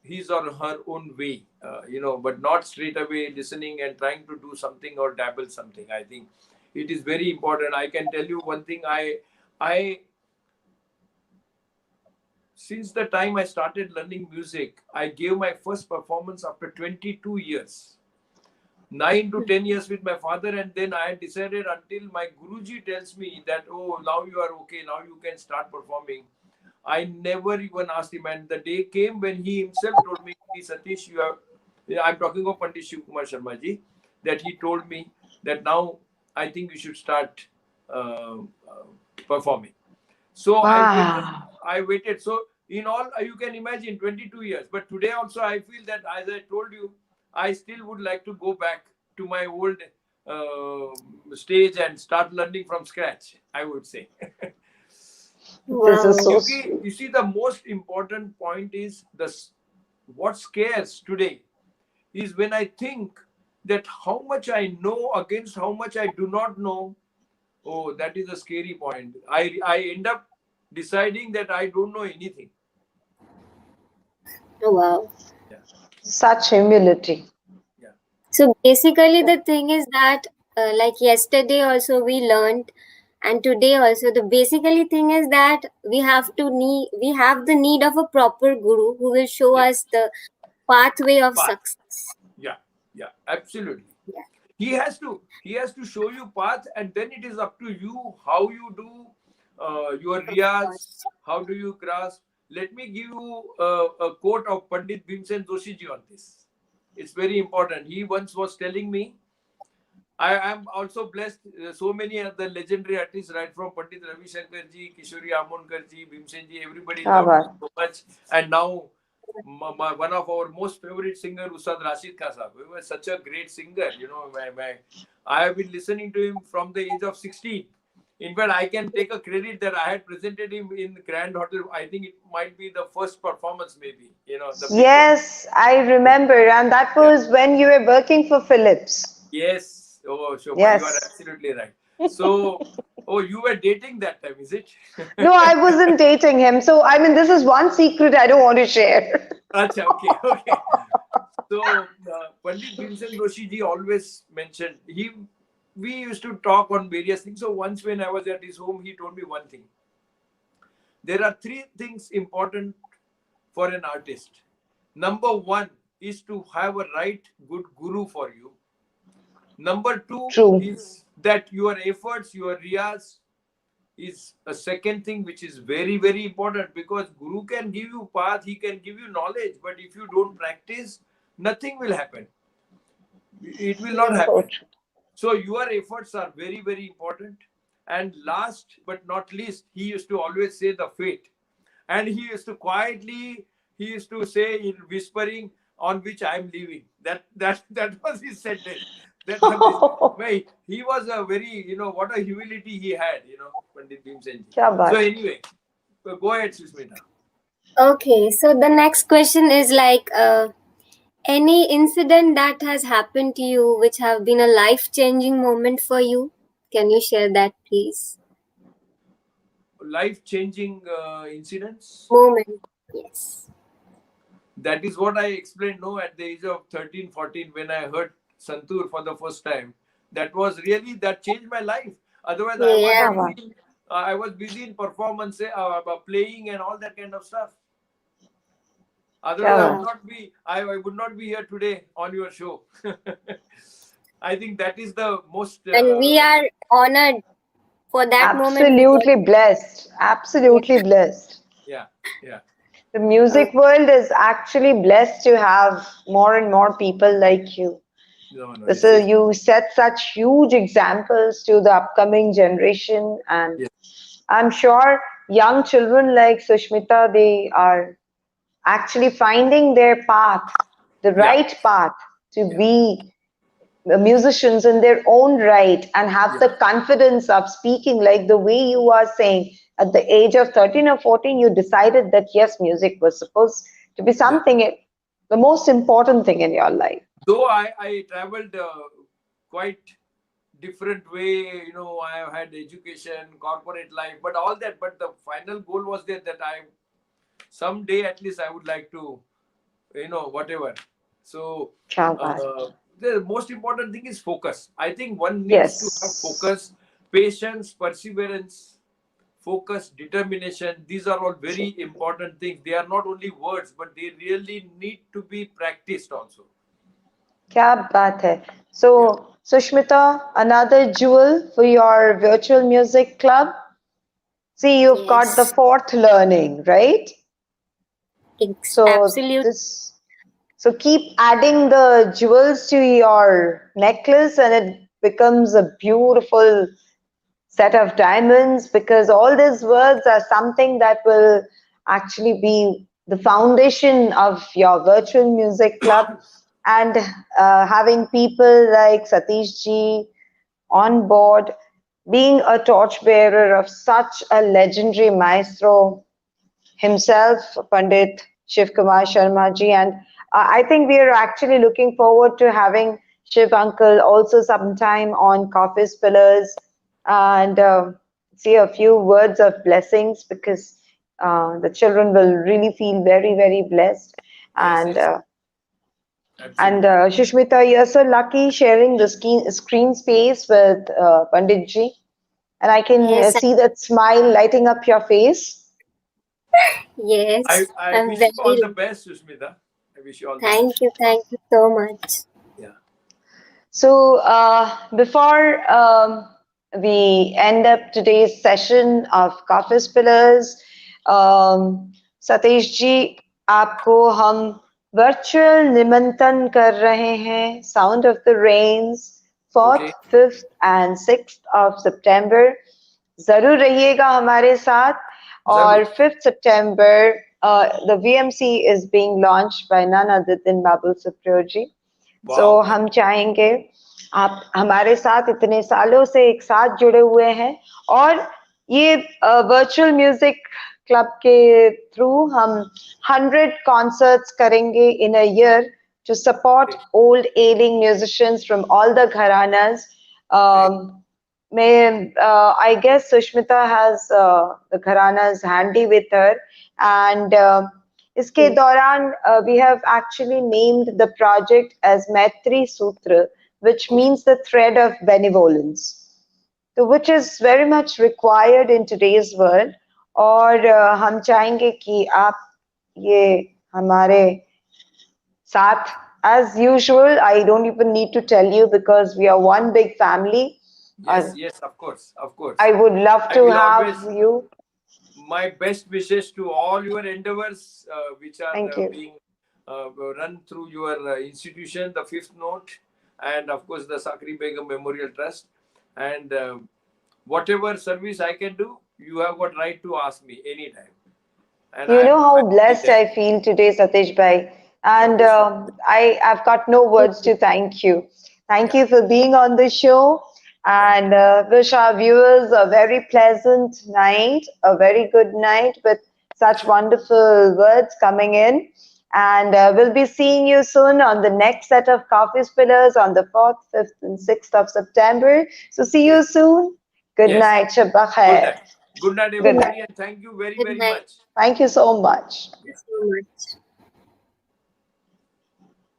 his or her own way, but not straight away listening and trying to do something or dabble something. I think it is very important. I can tell you one thing. I Since the time I started learning music, I gave my first performance after 22 years. 9 to 10 years with my father, and then I had decided, until my Guruji tells me that, oh, now you are okay, now you can start performing. I never even asked him, and the day came when he himself told me, Satish, I'm talking of Pandit Shiv Kumar Sharma ji, that he told me that now I think you should start performing. So Wow. I waited. So in all, you can imagine 22 years. But today also, I feel that, as I told you, I still would like to go back to my old stage and start learning from scratch, I would say. This is Wow. so You see, the most important point is what scares today is when I think that how much I know against how much I do not know. Oh, that is a scary point. I end up deciding that I don't know anything. Oh, wow. Yeah. such humility. Yeah. So basically, the thing is that, like yesterday also we learned, and today also the basically thing is that we have the need of a proper guru who will show Yeah. us the pathway of Path. success. Yeah. Yeah. Absolutely. Yeah. He has to show you path, and then it is up to you how you do your Of riyas, course. how do you grasp. Let me give you a quote of Pandit Bhimsen Joshi ji on this. It's very important. He once was telling me, I am also blessed. So many other legendary artists, right from Pandit Ravi Shankar ji, Kishori Amonkar ji, Bhimsen ji, everybody Kya loved him baat. so much. And now, one of our most favorite singer, Ustad Rashid Khan Sahab. He was such a great singer. I have been listening to him from the age of 16. In fact, I can take a credit that I had presented him in Grand Hotel. I think it might be the first performance, maybe, the big one. Yes, I remember. And that Yeah. was when you were working for Philips. Yes. Oh, Shobha, you are Yes. absolutely right. So, oh, you were dating that time, is it? No, I wasn't dating him. So, I mean, this is one secret I don't want to share. Acha, okay, okay. So, Pandit Bhimsen Joshi ji always mentioned, we used to talk on various things. So, once when I was at his home, he told me one thing. There are three things important for an artist. Number one is to have a right, good guru for you. Number two True. is that your efforts, your riyas, is a second thing which is very, very important, because guru can give you path, he can give you knowledge, but if you don't practice, nothing will happen. It will not So happen. true. So your efforts are very, very important. And last but not least, he used to always say the fate. And he used to he used to say in whispering, on which I am leaving. That was his sentence. That was his, he was a very, what a humility he had, Pandit Bhimsen ji. Kya So baat. anyway, Go ahead, Susmita. Okay, so the next question is like any incident that has happened to you which have been a life-changing moment for you? Can you share that, please? Life-changing incidents. Moment, yes. That is what I explained, no, at the age of 13, 14, when I heard Santur for the first time. That was really, that changed my life. Otherwise, Yeah. I was busy in performance, playing and all that kind of stuff. Otherwise, Yeah. I would not be here today on your show. I think that is the most. And we are honored for that moment. Absolutely blessed. Absolutely blessed. Yeah, yeah. The music world is actually blessed to have more and more people like you. No, You set such huge examples to the upcoming generation, and yes. I'm sure young children like Sushmita, they are actually finding their path, the right path to be musicians in their own right and have the confidence of speaking like the way you are saying. At the age of 13 or 14, you decided that yes, music was supposed to be something, the most important thing in your life. Though I traveled quite different way, you know, I have had education, corporate life, but all that, but the final goal was there that someday at least I would like to, you know, whatever. So the most important thing is focus. I think one needs to have focus, patience, perseverance, focus, determination. These are all very important things. They are not only words, but they really need to be practiced also. Kya baat hai. So, Sushmita, another jewel for your virtual music club. See, you've got the fourth learning, right? Absolutely. So keep adding the jewels to your necklace and it becomes a beautiful set of diamonds, because all these words are something that will actually be the foundation of your virtual music club. And having people like Satish ji on board, being a torchbearer of such a legendary maestro himself, Pandit Shiv Kumar Sharma ji, and I think we are actually looking forward to having Shiv Uncle also sometime on Coffee's Pillars and say a few words of blessings, because the children will really feel very, very blessed. And Shushmita, you're so lucky sharing the screen space with Pandit ji, and I can see that smile lighting up your face. Yes. I wish you all the best, Sushmita. I wish you all the best. Thank you so much. Yeah. So before we end up today's session of Coffee's Pillars, Satish ji आपको हम virtual निमंत्रण कर रहे हैं Sound of the Rains 4th, 5th and 6th of September. जरूर रहिएगा हमारे साथ. और 5th September the VMC is being launched by none other than Babul Supriyo ji. So हम चाहेंगे आप हमारे साथ इतने सालों से एक साथ जुड़े हुए हैं और ये वर्चुअल म्यूजिक क्लब के थ्रू हम 100 concerts करेंगे in a year to support old ailing musicians from all the gharanas. I guess Sushmita has the gharanas handy with her, and इसके दौरान we have actually named the project as Maitri Sutra, which means the thread of benevolence, so which is very much required in today's world. और हम चाहेंगे कि आप ये हमारे साथ, as usual, I don't even need to tell you because we are one big family. Yes, of course. I would love to have you. My best wishes to all your endeavors, which are being run through your institution, the Fifth Note, and of course the Sakri Begum Memorial Trust. And whatever service I can do, you have got right to ask me anytime. And you know how blessed I feel today, Satish Bhai. And I've got no words to thank you. Thank you for being on the show. and wish our viewers a very pleasant night, a very good night with such wonderful words coming in. And we'll be seeing you soon on the next set of Coffee Spillers on the 4th, 5th, and 6th of September. So see you soon. Good Yes. night. Shabba Good khair. night. Good night, Good everybody, night. and thank you very, Good very night. much. Thank you so much. Thank you so much.